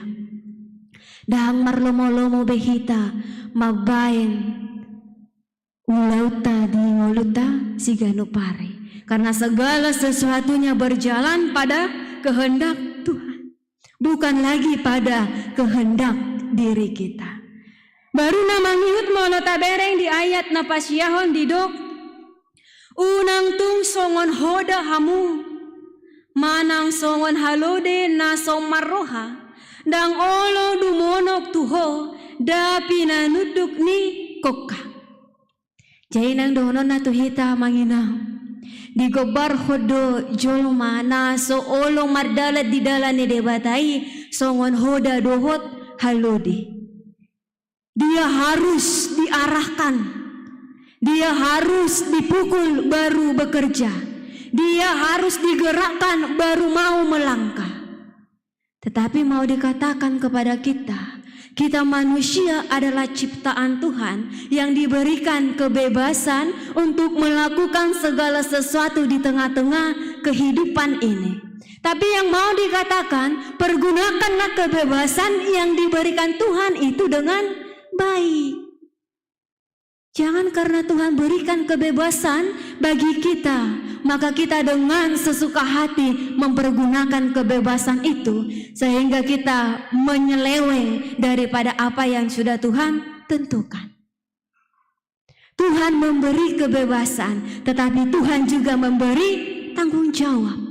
Dang marlomo-lomo behita mabain ulauta di ngoluta sigano pare. Karena segala sesuatunya berjalan pada kehendak Tuhan, bukan lagi pada kehendak diri kita. Baru namangiut mono tabereng di ayat napasyahon didok. Unang tung songon hoda hamu, manang songon halode na somaroha, dang olo dumonok tuho, dapi na nuduk ni koka. Jai nang dono na tuhita manginaw. Di gobar hodo jolma na so olo mardalat di dala ni debatai songon hoda dohot halode. Dia harus diarahkan. Dia harus dipukul baru bekerja. Dia harus digerakkan baru mau melangkah. Tetapi mau dikatakan kepada kita manusia adalah ciptaan Tuhan yang diberikan kebebasan untuk melakukan segala sesuatu di tengah-tengah kehidupan ini. Tapi yang mau dikatakan, pergunakanlah kebebasan yang diberikan Tuhan itu dengan baik. Jangan karena Tuhan berikan kebebasan bagi kita, maka kita dengan sesuka hati mempergunakan kebebasan itu sehingga kita menyeleweng daripada apa yang sudah Tuhan tentukan. Tuhan memberi kebebasan, tetapi Tuhan juga memberi tanggung jawab.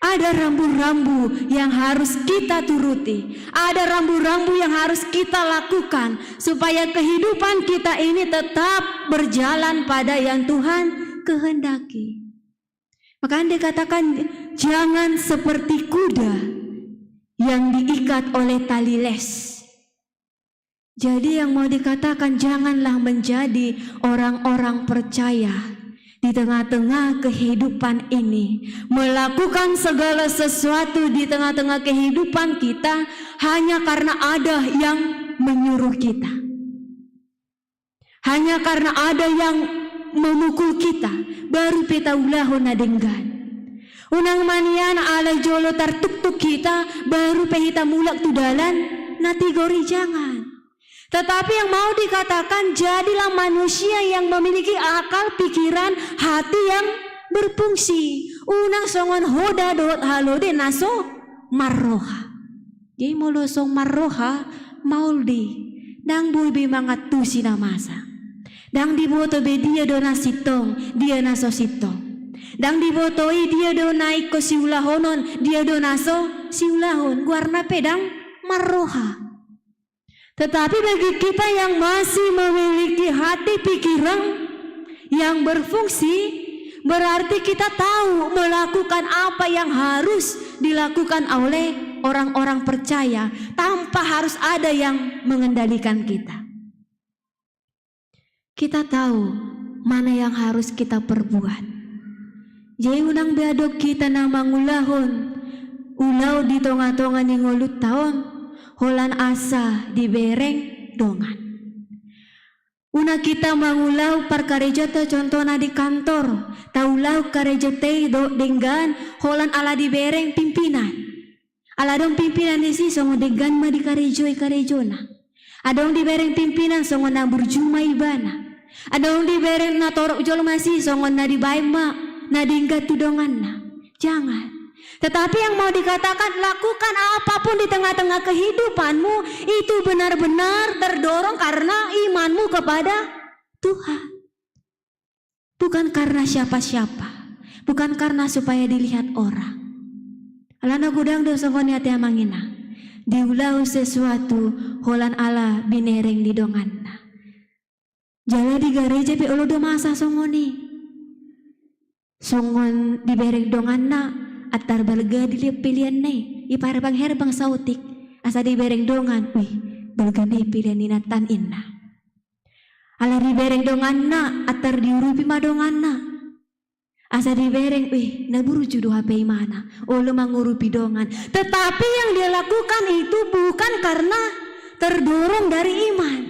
Ada rambu-rambu yang harus kita turuti. Ada rambu-rambu yang harus kita lakukan supaya kehidupan kita ini tetap berjalan pada yang Tuhan kehendaki. Maka dikatakan jangan seperti kuda yang diikat oleh tali les. Jadi yang mau dikatakan janganlah menjadi orang-orang percaya di tengah-tengah kehidupan ini, melakukan segala sesuatu di tengah-tengah kehidupan kita hanya karena ada yang menyuruh kita, hanya karena ada yang memukul kita, baru peta ulahon adenggan. Unang manian ala jolo tartuk-tuk kita, baru pehita mulak tudalan, natigori jangan. Tetapi yang mau dikatakan jadilah manusia yang memiliki akal, pikiran, hati yang berfungsi. Unang songon hoda dot halode naso marroha. Jadi molo song marroha mauldi. dang bubi mangat tu sina masa. Dang diboto be dia do nasitong, dia naso sitong. Dang dibotoi dia do naik ko siulahonon, dia do naso siulahon. Guarna pedang marroha. Tetapi bagi kita yang masih memiliki hati pikiran yang berfungsi, berarti kita tahu melakukan apa yang harus dilakukan oleh orang-orang percaya tanpa harus ada yang mengendalikan kita. Kita tahu mana yang harus kita perbuat. Jadi unang beadok kita nama ngulahon, ulau di tonga-tonga ni ngolut tahun, holan asa di bereng dongan. Una kita mangulau parkareja to contohna di kantor, taulau kareja teh do denggan holan ala di bereng pimpinan. Ala dong pimpinan isi songo denggan ma di karejona. Adong di bereng pimpinan songo na burjuma ibana. Adong di bereng na torok jol masih songo na di baima na dinggat tudonganna. Jangan. Tetapi yang mau dikatakan, lakukan apapun di tengah-tengah kehidupanmu itu benar-benar terdorong karena imanmu kepada Tuhan. Bukan karena siapa-siapa, bukan karena supaya dilihat orang. Alana gudang dosa hati amangina, diulau sesuatu holan ala binereng di donganna. Jala di gereja pi olo do masa songoni. Songon di bereng donganna. Atar balga dilihat pilihan nih, ipar bang herbang sautik, asa di bereng dongan, wih, balga nih pilihan ninatan inna. Ala di bereng dongan na, atar diurupi madongan na, asa di bereng, wih, naburu judo HP mana, olo mangurupi dongan. Tetapi yang dia lakukan itu bukan karena terdorong dari iman,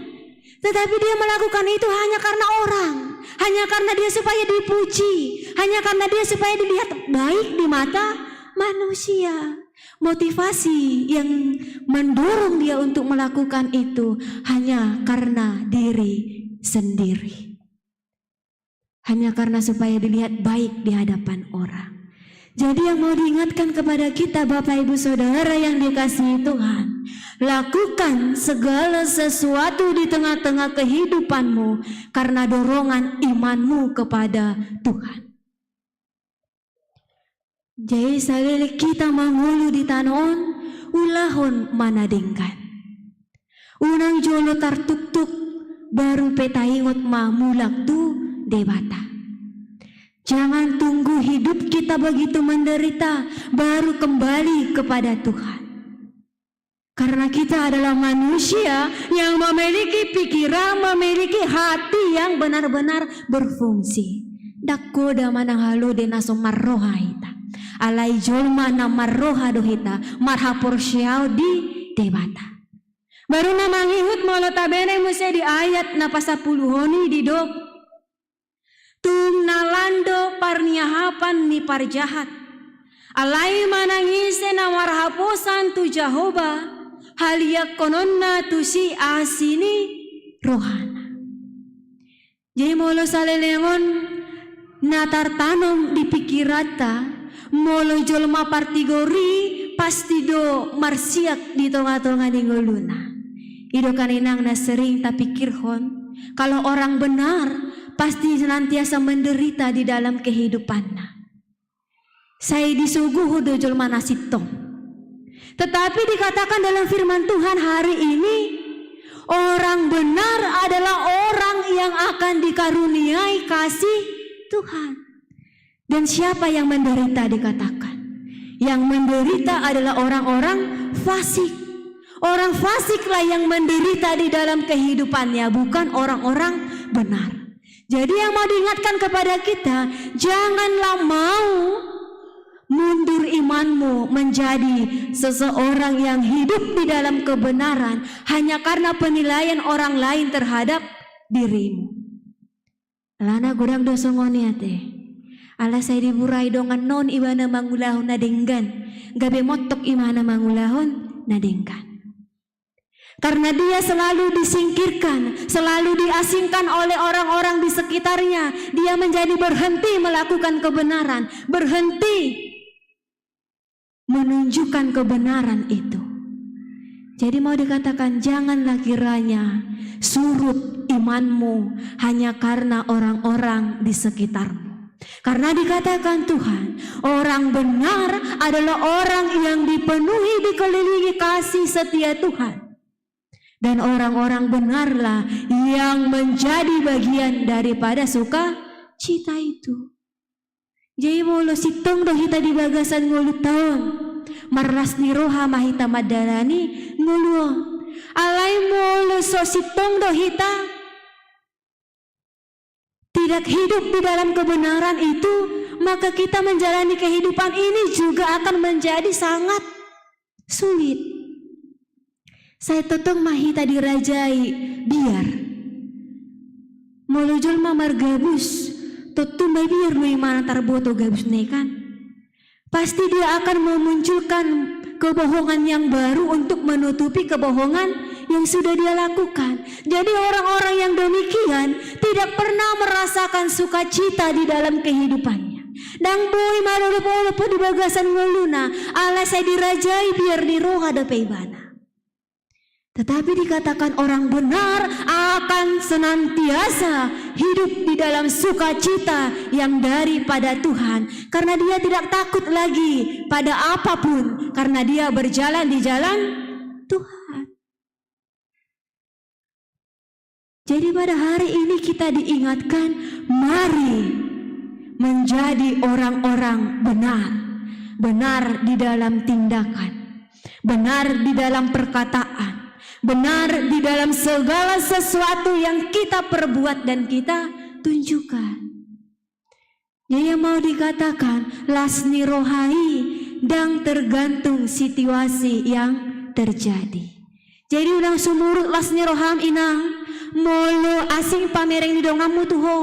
tetapi dia melakukan itu hanya karena orang. Hanya karena dia supaya dipuji, hanya karena dia supaya dilihat baik di mata manusia. Motivasi yang mendorong dia untuk melakukan itu hanya karena diri sendiri. Hanya karena supaya dilihat baik di hadapan orang. Jadi yang mau diingatkan kepada kita Bapak Ibu Saudara yang dikasihi Tuhan, lakukan segala sesuatu di tengah-tengah kehidupanmu karena dorongan imanmu kepada Tuhan. Jadi salili kita mangulu di tanon, ulahon manadengkan. Unang jolo tartuk-tuk baru petaingot mamulak tu debata. Jangan tunggu hidup kita begitu menderita baru kembali kepada Tuhan. Karena kita adalah manusia yang memiliki pikiran, memiliki hati yang benar-benar berfungsi. Dakoda manang halu de naso marroha hita. Alai jolma na marroha dohita marhapor syau di debata. Baru na mangihut mo notabene musia di ayat na pasapuluhoni di dok. Tung nalando parniahapan ni parjahat. Alai manangise na marhaposan tu Jehovah. Haliak kononna tu si asini rohana. Jadi molo salelengon natar tanom di pikirata. Molo jolma partigori pasti do marsiak di tonga-tonga di ngoluna. Ido kaninang na sering tapikirhon. Kalau orang benar pasti senantiasa menderita di dalam kehidupannya. Saya disuguh do jolma nasitong. Tetapi dikatakan dalam firman Tuhan hari ini, orang benar adalah orang yang akan dikaruniai kasih Tuhan. Dan siapa yang menderita dikatakan? Yang menderita adalah orang-orang fasik. Orang fasiklah yang menderita di dalam kehidupannya, bukan orang-orang benar. Jadi yang mau diingatkan kepada kita, janganlah mau mundur imanmu menjadi seseorang yang hidup di dalam kebenaran hanya karena penilaian orang lain terhadap dirimu. Lana godang dosa ngoniate. Ala saya diburai dongan non ibana mangulahon na denggan. Gabe motok imana mangulahon na denggan. Karena dia selalu disingkirkan, selalu diasingkan oleh orang-orang di sekitarnya. Dia menjadi berhenti melakukan kebenaran, berhenti menunjukkan kebenaran itu. Jadi mau dikatakan janganlah kiranya surut imanmu hanya karena orang-orang di sekitarmu. Karena dikatakan Tuhan, orang benar adalah orang yang dipenuhi dikelilingi kasih setia Tuhan. Dan orang-orang benarlah yang menjadi bagian daripada sukacita itu. Jadi mulu sitong doh hita di bagasan ngulu tahun. Marlas ni roha mahita madalani ngulu. Alai mulu so sitong doh hita tidak hidup di dalam kebenaran itu, maka kita menjalani kehidupan ini juga akan menjadi sangat sulit. Saya totong mahita dirajai biar molojol mamar gabus totum biar lu mana tarboto gabus nekan. Pasti dia akan memunculkan kebohongan yang baru untuk menutupi kebohongan yang sudah dia lakukan. Jadi orang-orang yang demikian tidak pernah merasakan sukacita di dalam kehidupannya. Dang boy malulup-ulup di bagasan nguluna, ala saya dirajai biar di roh ada peibana. Tetapi dikatakan orang benar akan senantiasa hidup di dalam sukacita yang daripada Tuhan. Karena dia tidak takut lagi pada apapun. Karena dia berjalan di jalan Tuhan. Jadi pada hari ini kita diingatkan, mari menjadi orang-orang benar. Benar di dalam tindakan. Benar di dalam perkataan. Benar di dalam segala sesuatu yang kita perbuat dan kita tunjukkan. Jadi yang mau dikatakan lasni rohai dan tergantung situasi yang terjadi. Jadi ulang sumurut lasni roham inang molo asing pamereng di dongamu tuho.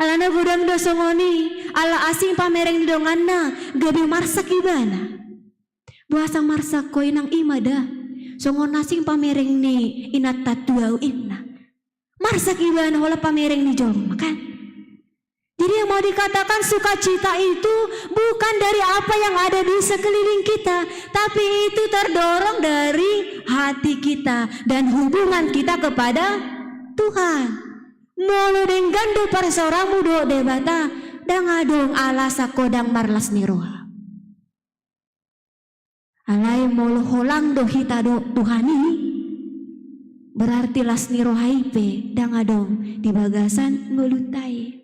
Alana gudang dosongoni ala asing pamereng di donganna gabi marsak ibana. Buasa marsak ko inang imada. Songon nasing pamereng ni inat tatuaw inna. Marsak ibana hola pamereng ni jom kan. Jadi yang mau dikatakan sukacita itu bukan dari apa yang ada di sekeliling kita, tapi itu terdorong dari hati kita dan hubungan kita kepada Tuhan. Molo denggando para seorang mudo debata dangadong ala sakodang marlas ni roha. Alai molo holang do hita do Tuhani berarti lasni rohaipe dangadong di bagasan ngelutai.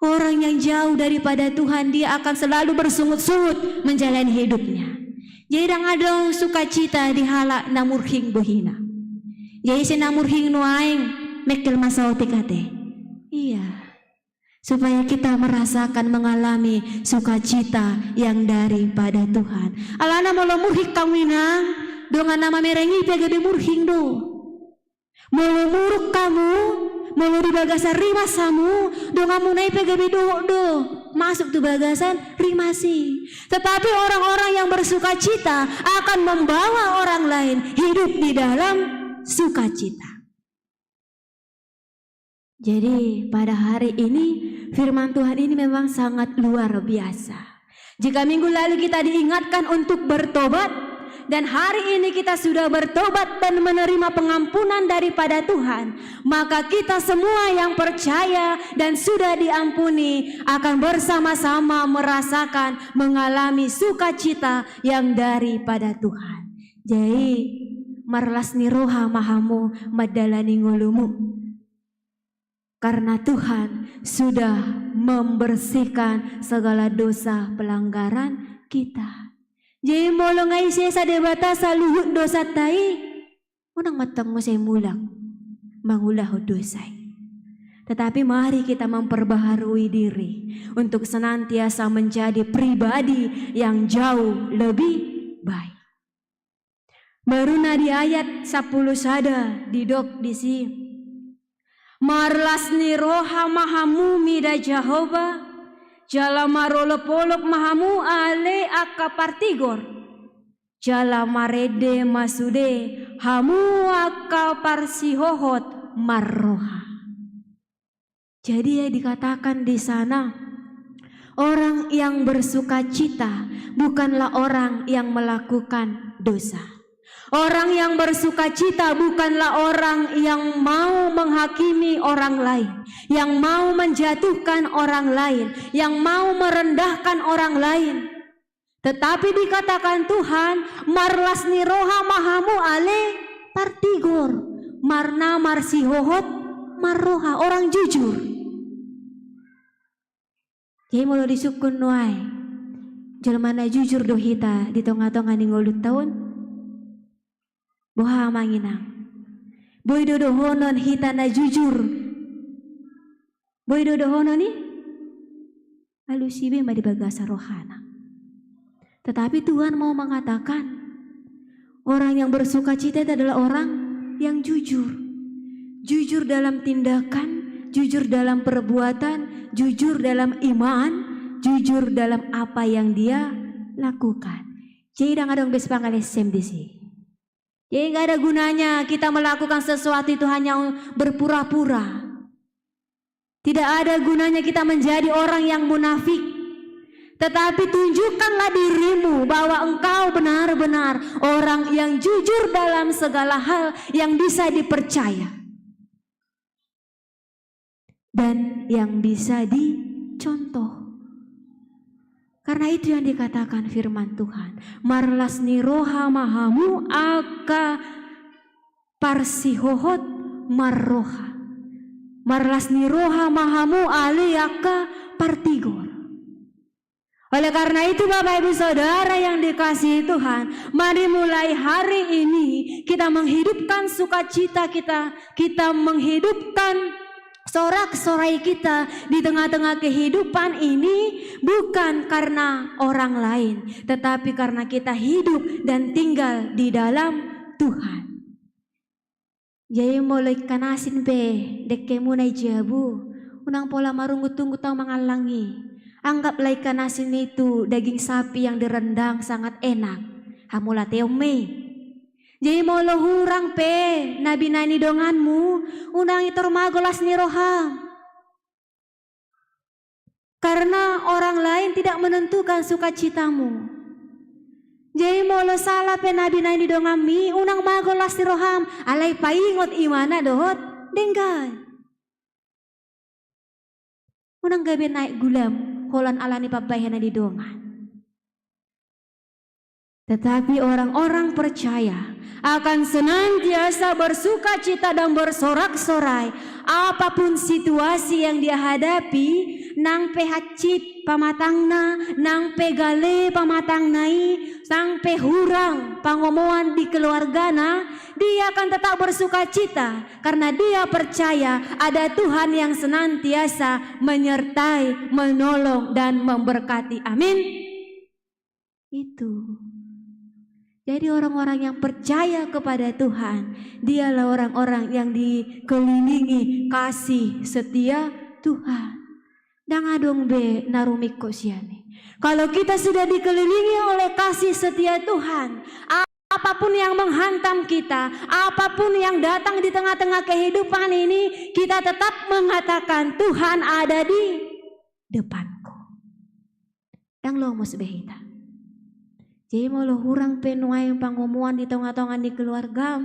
Orang yang jauh daripada Tuhan dia akan selalu bersungut-sungut menjalani hidupnya. Jadi dangadong sukacita di halak namurhing bohina. Jadi si namurhing nuaing mekel masau tikate. Iya. Supaya kita merasakan mengalami sukacita yang daripada Tuhan. Alana molo murhik kawinang dengan nama merengi pegebe murhing do. Molo muruk kamu, molo di bagasan rimasamu, dengan munai pegebe do masuk tu bagasan rimasi. Tetapi orang-orang yang bersukacita akan membawa orang lain hidup di dalam sukacita. Jadi pada hari ini firman Tuhan ini memang sangat luar biasa. Jika minggu lalu kita diingatkan untuk bertobat dan hari ini kita sudah bertobat dan menerima pengampunan daripada Tuhan, maka kita semua yang percaya dan sudah diampuni akan bersama-sama merasakan mengalami sukacita yang daripada Tuhan. Jadi marlasni roha mahamu madalani ngulumu. Karena Tuhan sudah membersihkan segala dosa pelanggaran kita. Jadi molo ngai saya debata saluhut dosa tai, unang matang mo saya mulak mangulah dosa. Tetapi mari kita memperbaharui diri untuk senantiasa menjadi pribadi yang jauh lebih baik. Baru di ayat 10 sada didok di sini. Marlasni roha mahamu mida Jehova jala marolopolok mahamu ale akapartigor jala marede masude hamu akaparsihohot marroha. Jadi ya dikatakan di sana orang yang bersukacita bukanlah orang yang melakukan dosa. Orang yang bersukacita bukanlah orang yang mau menghakimi orang lain, yang mau menjatuhkan orang lain, yang mau merendahkan orang lain. Tetapi dikatakan Tuhan, marlasni roha mahamu ale partigor, marna marsihohot marroha, orang jujur. Jadi mau disukun nuai, jelmana jujur dohita di tengah-tengah ningolut tahun. Boha manginang, boy dodohonon hita na jujur, boy dodohonon ni alusibe ma di bagasa rohana. Tetapi Tuhan mau mengatakan orang yang bersukacita itu adalah orang yang jujur, jujur dalam tindakan, jujur dalam perbuatan, jujur dalam iman, jujur dalam apa yang dia lakukan. Jadi dong bespangkal sem di sini. Jadi gak ada gunanya kita melakukan sesuatu itu hanya berpura-pura. Tidak ada gunanya kita menjadi orang yang munafik. Tetapi tunjukkanlah dirimu bahwa engkau benar-benar orang yang jujur dalam segala hal yang bisa dipercaya. Dan yang bisa dicontoh. Karena itu yang dikatakan firman Tuhan. Marlasni roha mahamu aka parsihohot marroha. Marlasni roha mahamu aliyaka partigor. Oleh karena itu Bapak Ibu Saudara yang dikasihi Tuhan, mari mulai hari ini kita menghidupkan sukacita kita menghidupkan sorak-sorai kita di tengah-tengah kehidupan ini bukan karena orang lain, tetapi karena kita hidup dan tinggal di dalam Tuhan. Jadi mulai kanasin be dekke munai jabu, unang pola marungut tunggu tau mengalangi. Anggaplah ikan asin itu daging sapi yang direndang sangat enak. Hamula teome. Jadi mau lohurang pe nabi nani donganmu unang itor magolas ni roham. Karena orang lain tidak menentukan sukacitamu. Jadi mau lo salah pe nabi nani dongami unang magolas ni roham alai paingot imana dohot denggai. Unang gabe naik gulam holan alani pabayana di dongan. Tetapi orang-orang percaya akan senantiasa bersuka cita dan bersorak-sorai apapun situasi yang dia hadapi, nang pe hacip pamatangna, nang pe gale pamatangnai, nang pe hurang pangomoan di keluargana, dia akan tetap bersuka cita karena dia percaya ada Tuhan yang senantiasa menyertai, menolong dan memberkati. Amin. Itu. Jadi orang-orang yang percaya kepada Tuhan, dialah orang-orang yang dikelilingi kasih setia Tuhan. Dangadong be narumiko siane. Kalau kita sudah dikelilingi oleh kasih setia Tuhan, apapun yang menghantam kita, apapun yang datang di tengah-tengah kehidupan ini, kita tetap mengatakan Tuhan ada di depanku. Dang lo mos behita. Jadi mau lo hurang penuai pangomuan di tengah-tengah di keluarga,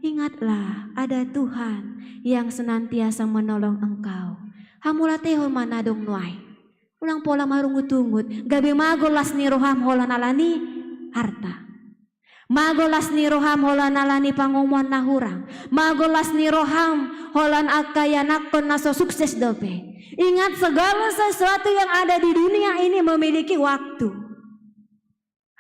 ingatlah ada Tuhan yang senantiasa menolong engkau. Hamula teho manadong nuai. Ulang pola marungut-ungut, gabi magolas ni roham holan alani harta. Magolas ni roham holan alani pangomuan na hurang. Magolas ni roham holan akayanakon naso sukses dope. Ingat segala sesuatu yang ada di dunia ini memiliki waktu.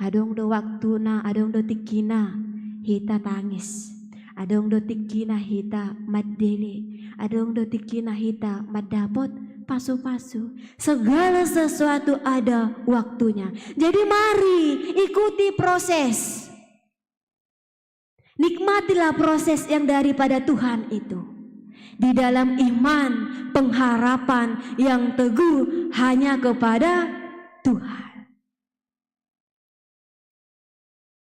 Adong do waktu na, adong do tikina hita tangis, adong do tikina hita maddele, adong do tikina hita maddapot pasu-pasu. Segala sesuatu ada waktunya. Jadi mari ikuti proses. Nikmatilah proses yang daripada Tuhan itu. Di dalam iman, pengharapan yang teguh hanya kepada Tuhan.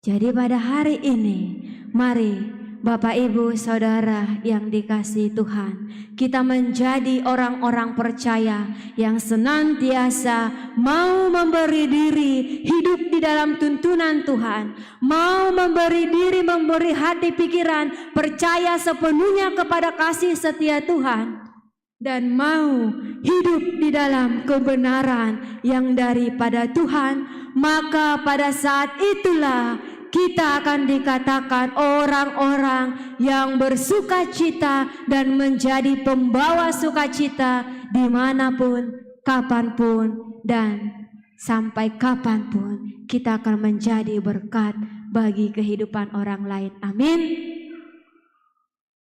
Jadi pada hari ini, mari Bapak, Ibu, Saudara yang dikasihi Tuhan, kita menjadi orang-orang percaya yang senantiasa mau memberi diri hidup di dalam tuntunan Tuhan, mau memberi diri, memberi hati pikiran, percaya sepenuhnya kepada kasih setia Tuhan, dan mau hidup di dalam kebenaran yang daripada Tuhan. Maka pada saat itulah kita akan dikatakan orang-orang yang bersukacita dan menjadi pembawa sukacita dimanapun, kapanpun, dan sampai kapanpun kita akan menjadi berkat bagi kehidupan orang lain. Amin.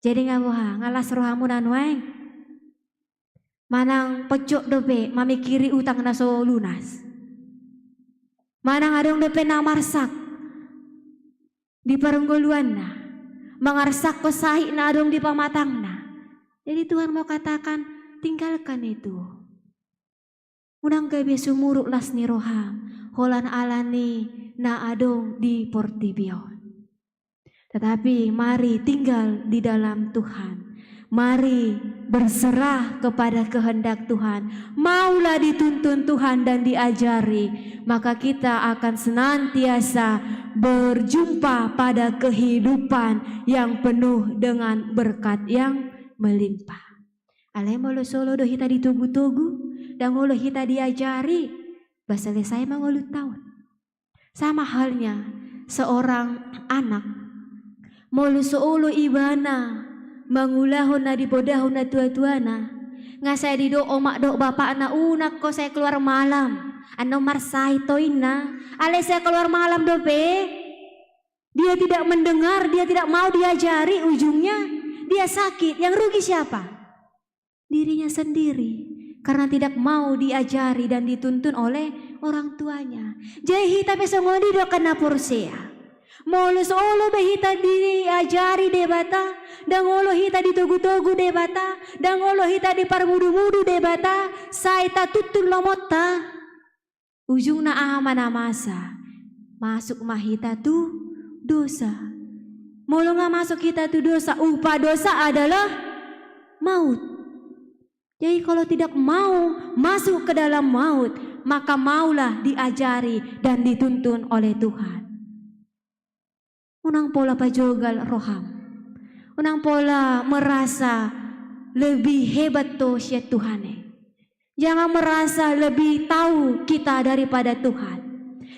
Jadi ngalas rohamu nanueng manang pecuk dope mamikiri utang naso lunas, manang adong dope namarsak di parenggoluanna, mangarsak pesahi na adong di pamatangna. Jadi Tuhan mau katakan tinggalkan itu. Unang gabe sumuruk las ni roham, holan alani na adong di portibion. Tetapi mari tinggal di dalam Tuhan. Mari berserah kepada kehendak Tuhan. Maulah dituntun Tuhan dan diajari, maka kita akan senantiasa berjumpa pada kehidupan yang penuh dengan berkat yang melimpah. Alai molo solo do hita ditugu-tugu dan molo hita diajari, bahasa saya mangolu tahun. Sama halnya seorang anak molo solo ibana mangulahon na di bodahon na tua-tuana nga saya di do omak do bapak na unak ko saya keluar malam ano marsai toin na ale saya keluar malam dope, dia tidak mendengar, dia tidak mau diajari, ujungnya dia sakit. Yang rugi siapa? Dirinya sendiri karena tidak mau diajari dan dituntun oleh orang tuanya. Jadi hita pesongodi do kana porsea molo solo behita diajari debata, dan ngolo hita ditugu-tugu debata, dan ngolo hita diparmudu-mudu debata, saita tutun lomota. Ujung na amana masa, masuk mahita tu dosa. Molo nga masuk kita tu dosa, upah dosa adalah maut. Jadi kalau tidak mau masuk ke dalam maut, maka maulah diajari dan dituntun oleh Tuhan. Unang pola pajogal roham, unang pola merasa lebih hebat to siya Tuhan. Jangan merasa lebih tahu kita daripada Tuhan,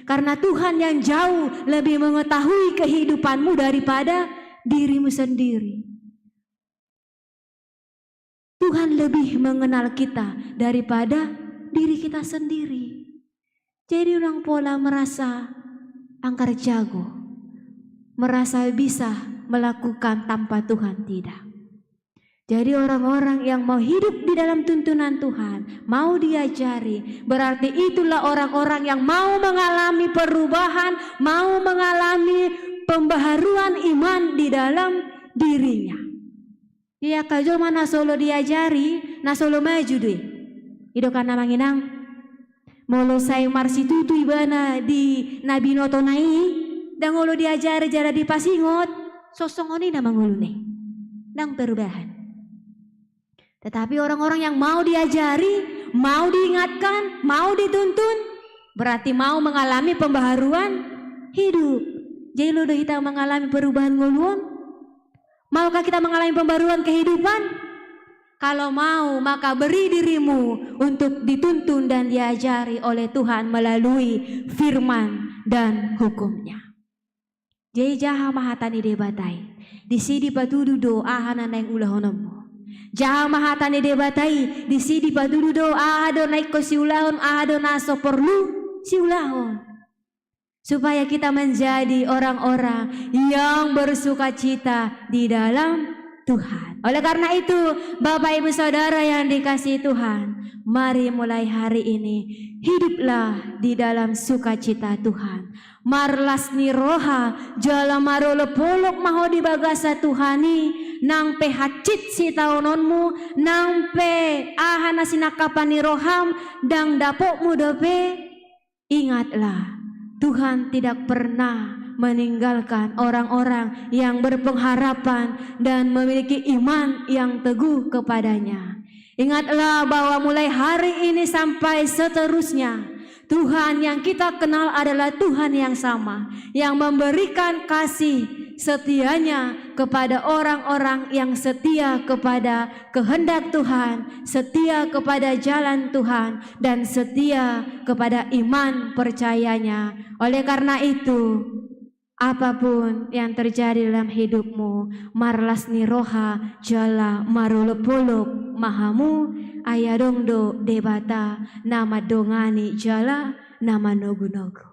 karena Tuhan yang jauh lebih mengetahui kehidupanmu daripada dirimu sendiri. Tuhan lebih mengenal kita daripada diri kita sendiri. Jadi unang pola merasa angkar jago, merasa bisa melakukan tanpa Tuhan, tidak. Jadi orang-orang yang mau hidup di dalam tuntunan Tuhan, mau diajari, berarti itulah orang-orang yang mau mengalami perubahan, mau mengalami pembaharuan iman di dalam dirinya. Iya kajo mana solo diajari, na solo maju deh. Itu karena manginang molo saya marsi tutu ibana di Nabi Notonai. Dan ngolo diajari jara dipasingot, sosongoni na mangulu nih, nang perubahan. Tetapi orang-orang yang mau diajari, mau diingatkan, mau dituntun, berarti mau mengalami pembaharuan hidup. Jadi lo udah kita mengalami perubahan nguluan, maukah kita mengalami pembaharuan kehidupan? Kalau mau, maka beri dirimu untuk dituntun dan diajari oleh Tuhan melalui firman dan hukumnya. Jadi jaha mahatani debatai, di sini patudu do ahana naik ulahonomo. Jaha mahatani debatai, di sini patudu do ahado naik ko si ulahon, ahado naso perlu si ulahon. Supaya kita menjadi orang-orang yang bersukacita di dalam Tuhan. Oleh karena itu, Bapak Ibu Saudara yang dikasihi Tuhan, mari mulai hari ini hiduplah di dalam sukacita Tuhan. Marlas ni roha jala marole polok maho di bagasa Tuhani nang pe hacit si taononmu nang pe ahana sinakapani roham dang dapokmu dope. Ingatlah, Tuhan tidak pernah meninggalkan orang-orang yang berpengharapan dan memiliki iman yang teguh kepadanya. Ingatlah bahwa mulai hari ini sampai seterusnya, Tuhan yang kita kenal adalah Tuhan yang sama, yang memberikan kasih setianya kepada orang-orang yang setia kepada kehendak Tuhan, setia kepada jalan Tuhan, dan setia kepada iman percayanya. Oleh karena itu, apapun yang terjadi dalam hidupmu, marlas ni roha jala marulepolop mahamu ayadongdo debata nama dongani jala nama nogu-nogu.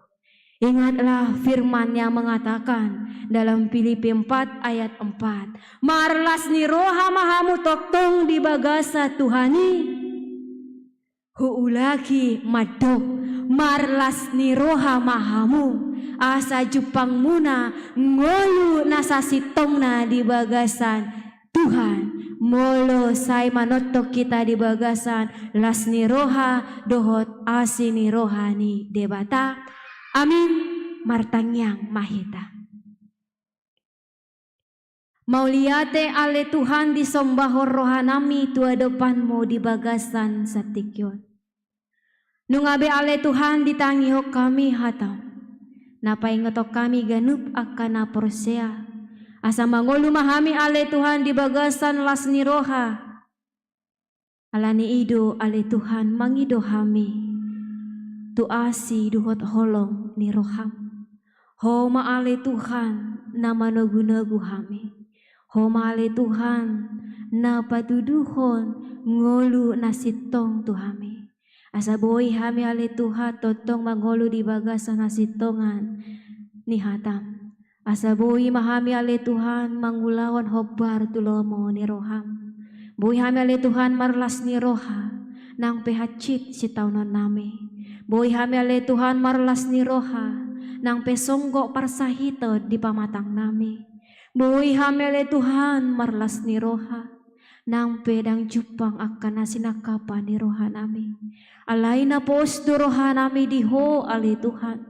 Ingatlah firman yang mengatakan dalam Filipi 4 ayat 4, marlas ni roha mahamu toktong di bagasa Tuhani huulaki madok marlas ni roha mahamu asa jupang muna ngolu nasasitongna di bagasan Tuhan molo sai manotok kita di bagasan las ni roha dohot asini rohani debata. Amin. Martangyang mahita. Mauliate ale Tuhan disombahor rohanami tua depanmu di bagasan satikyon. Nungabe ale Tuhan ditangihok kami hatam. Napai ngetok kami ganup akan naporsea. Asa mangolu mahami ale Tuhan di bagasan lasni roha. Alani ido ale Tuhan mangido hami. Tu asi duhot holong ni roham. Homa ale Tuhan nama nogu-nogu hami. Homa ale Tuhan na patuduhon ngolu nasitong tu hami. Asa boy hami ale Tuhan totong mangolu di bagasan nasitongan ni hatam. Asa boy mahami ale Tuhan mangulawan hobar tulomo ni roham. Boy hami ale Tuhan marlas ni roha nang pehacit si taunan nami. Boy hami ale Tuhan marlas ni roha nang pesonggo parsahito di pamatang nami. Boy hami ale Tuhan marlas ni roha nang pedang jupang akan nasinakapan ni roha nami. Alay na posto roha nami diho ale Tuhan.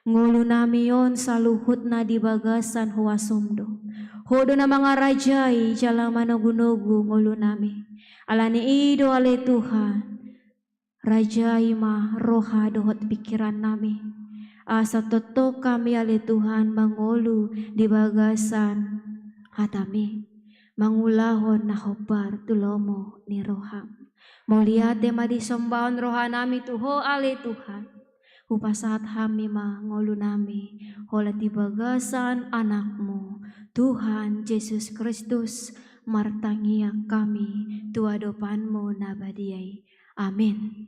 Ngulu nami yon saluhut na di bagasan huasumdo. Hodo na mga rajay jala manogu-nogu ngulu nami. Alani ido ale Tuhan. Rajai mah roha dohot pikiran nami. Asa toto kami ale Tuhan mangolu di bagasan hatami. Mangulahon na hobar tulomo ni roham. Mauliate madisombaon roha nami tuho ale Tuhan. Upasat hami mangolu nami. Hola di bagasan anakmu. Tuhan Yesus Kristus martangia kami. Tua dopanmu nabadiai. Amin.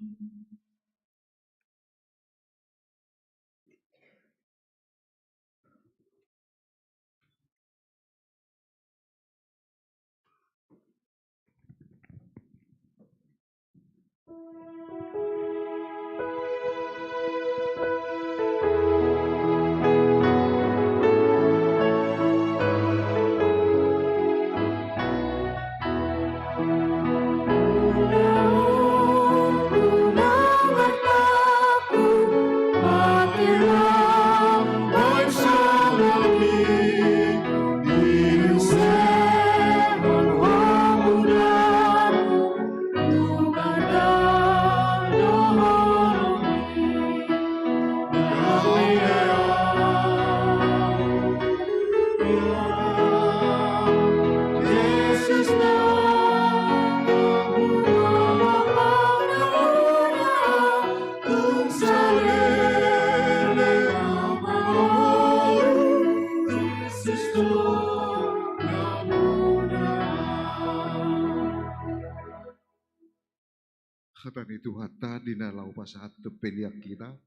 Hatan itu hata dinalau pasahat tepeliak kita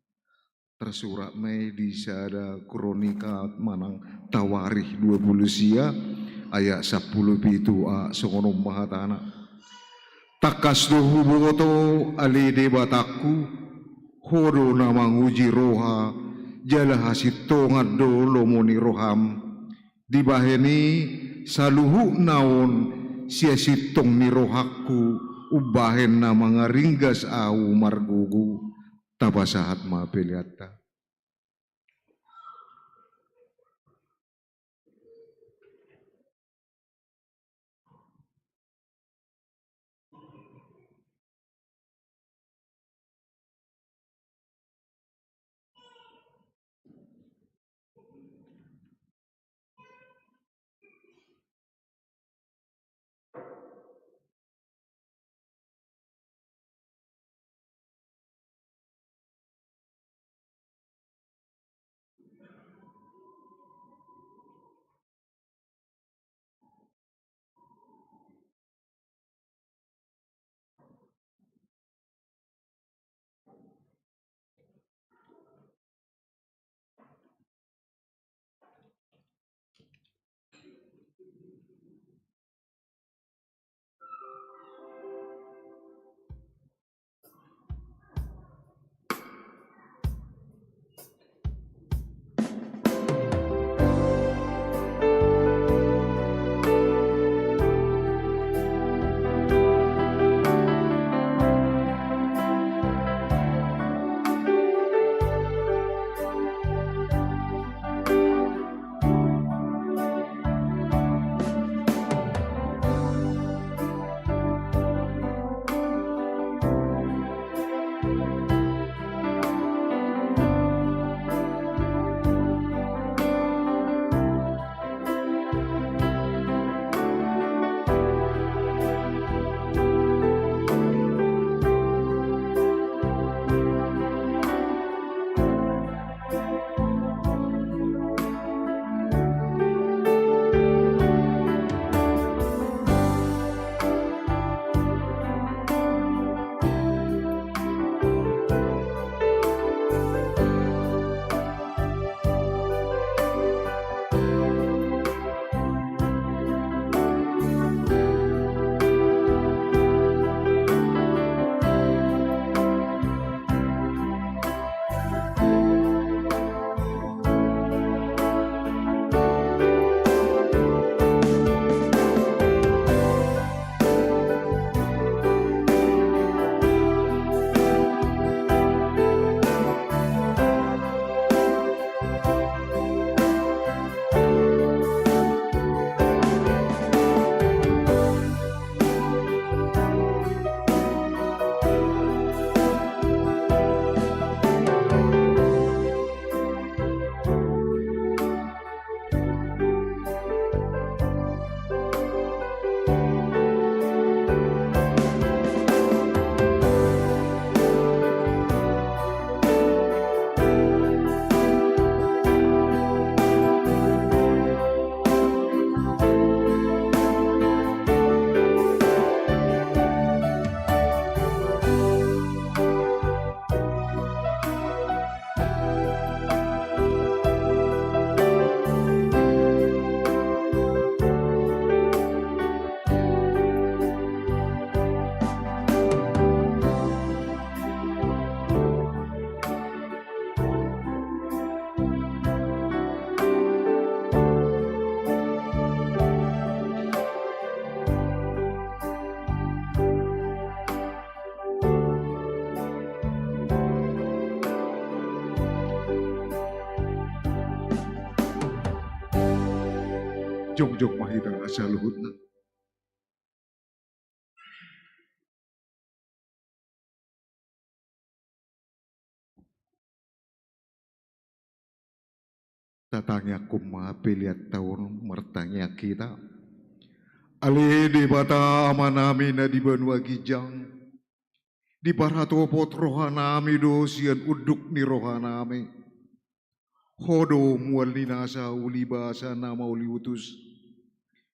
tersurat mai di sada kronika manang tawarikh 20 sia ayat 10 pitu a songono mahatana takas dohu bogoto ali debataku hodo nama nguji roha jala hasito ngado lomoni roham dibaheni saluhu naon sia sitong ni rohaku ubahen na mga ringgas au margugu tapasahat mapiliata. Jong-jong mahita asa luhutna. Tatangnya kuma pilihat tahun mertangnya kita. Ali di bata amanami na di Banua Gijang. Di paratopot rohanami dosian uduk ni rohanami. Hodo mual ninasa uli basa nama uli utus.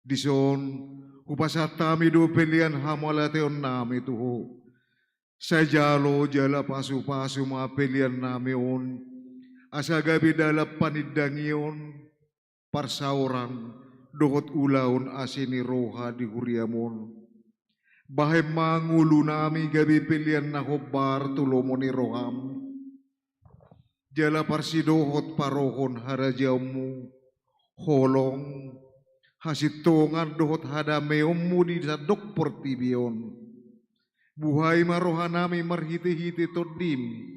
Dison upasatami do pilihan hamalateon nami tuho. Sajalo jala pasu-pasu ma pilihan nami on. Asa gabi dalap panidangion. Parsauran dohot ulaun asini roha di huriamon. Bahe mangulu nami gabi pilihan na hobar tulomoni roham. Jala parsidohot parohon harajamu. Holong hasitongan dohot hadameomu di sadok portibion. Buhay maroha nami marhiti-hiti todim.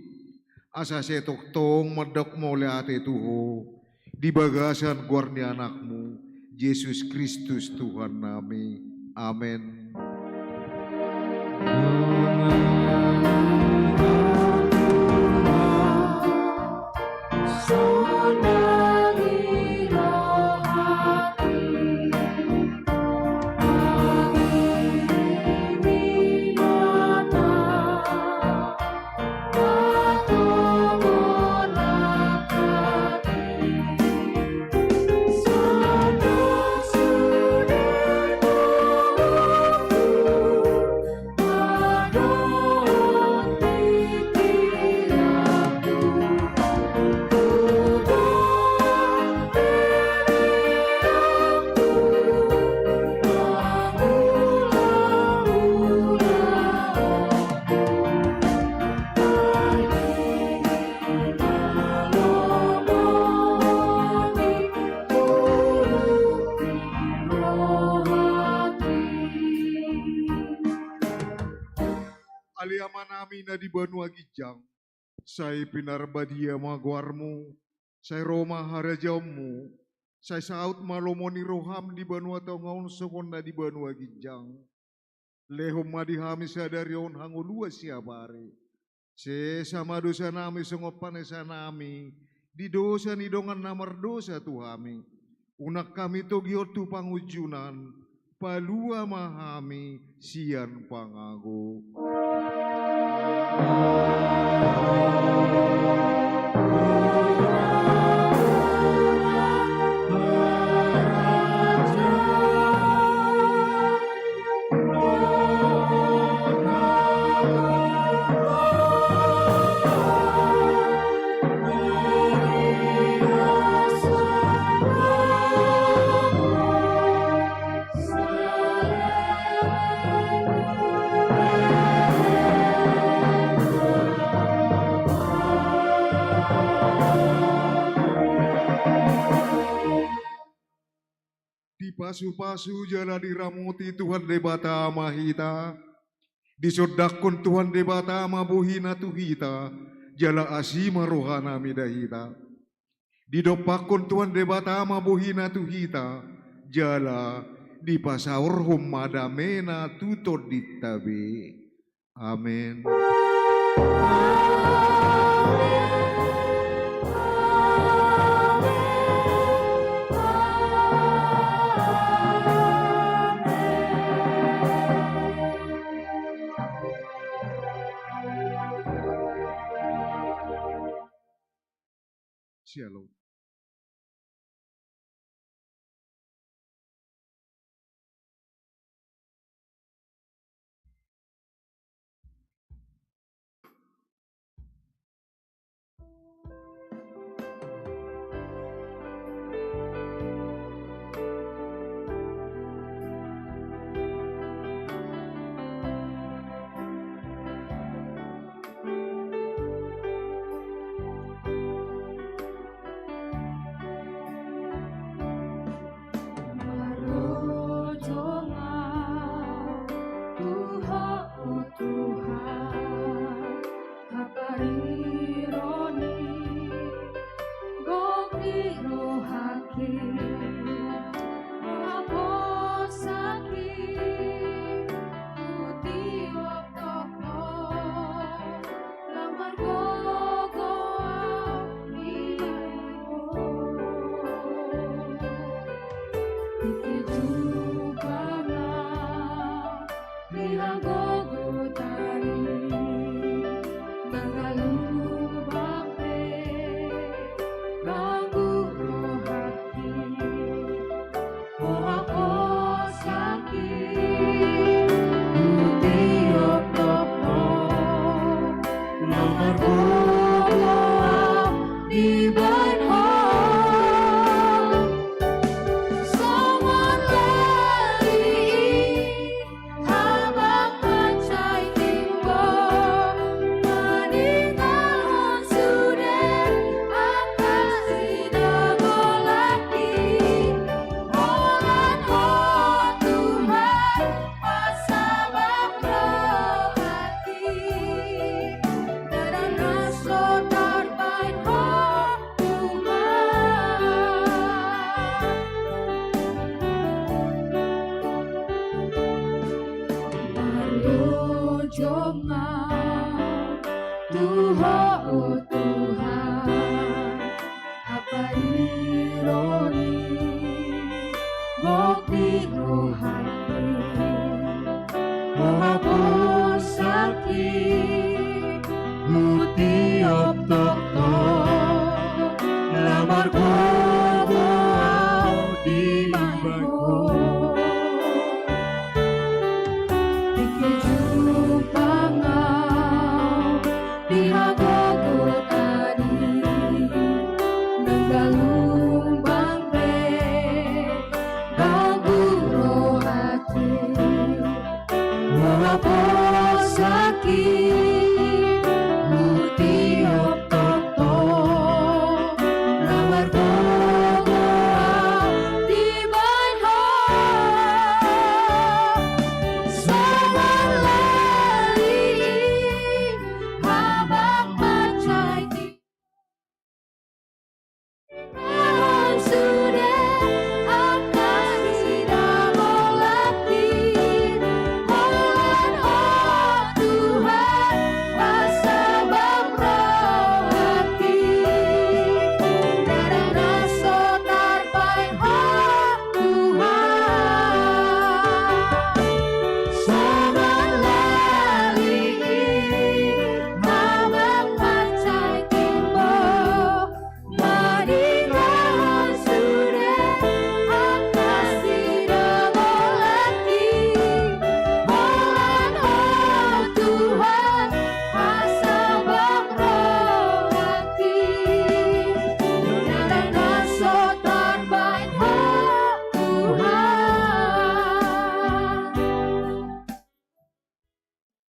Asa setok tong medok mole ate tuho. Di bagasan guarni anakmu. Yesus Kristus Tuhan nami. Amin. Aliaman nami na di Banua Gijang, say pinarbadia maguarmu, say Roma harajamu, say saut malomoni roham di Banua Tongaon sokon na di Banua Gijang. Lehom madihami sadarion hangulua siabare. Se sama dosa nami songopan esa nami, di dosa ni dongan namar dosa tuhami. Unak kami togiot tu pangujunan, palua mahami sian pangago. Pasu-pasu jala diramuti Tuhan debata mahita. Disodakon Tuhan debata mabuhina tuhita. Jala asima rohana midahita. Didopakon Tuhan debata mabuhina tuhita. Jala dipasaurhum madamena tutod ditabe. Amin. Shalom. ngau Tuhan, oh Tuhan, apa ironi bokti rohani menghapus sakit mutiap tok-tok lamar kau di bangku dikeju pangau dihagogo tadi nenggalung bangpe gaburo hati menghapus sakit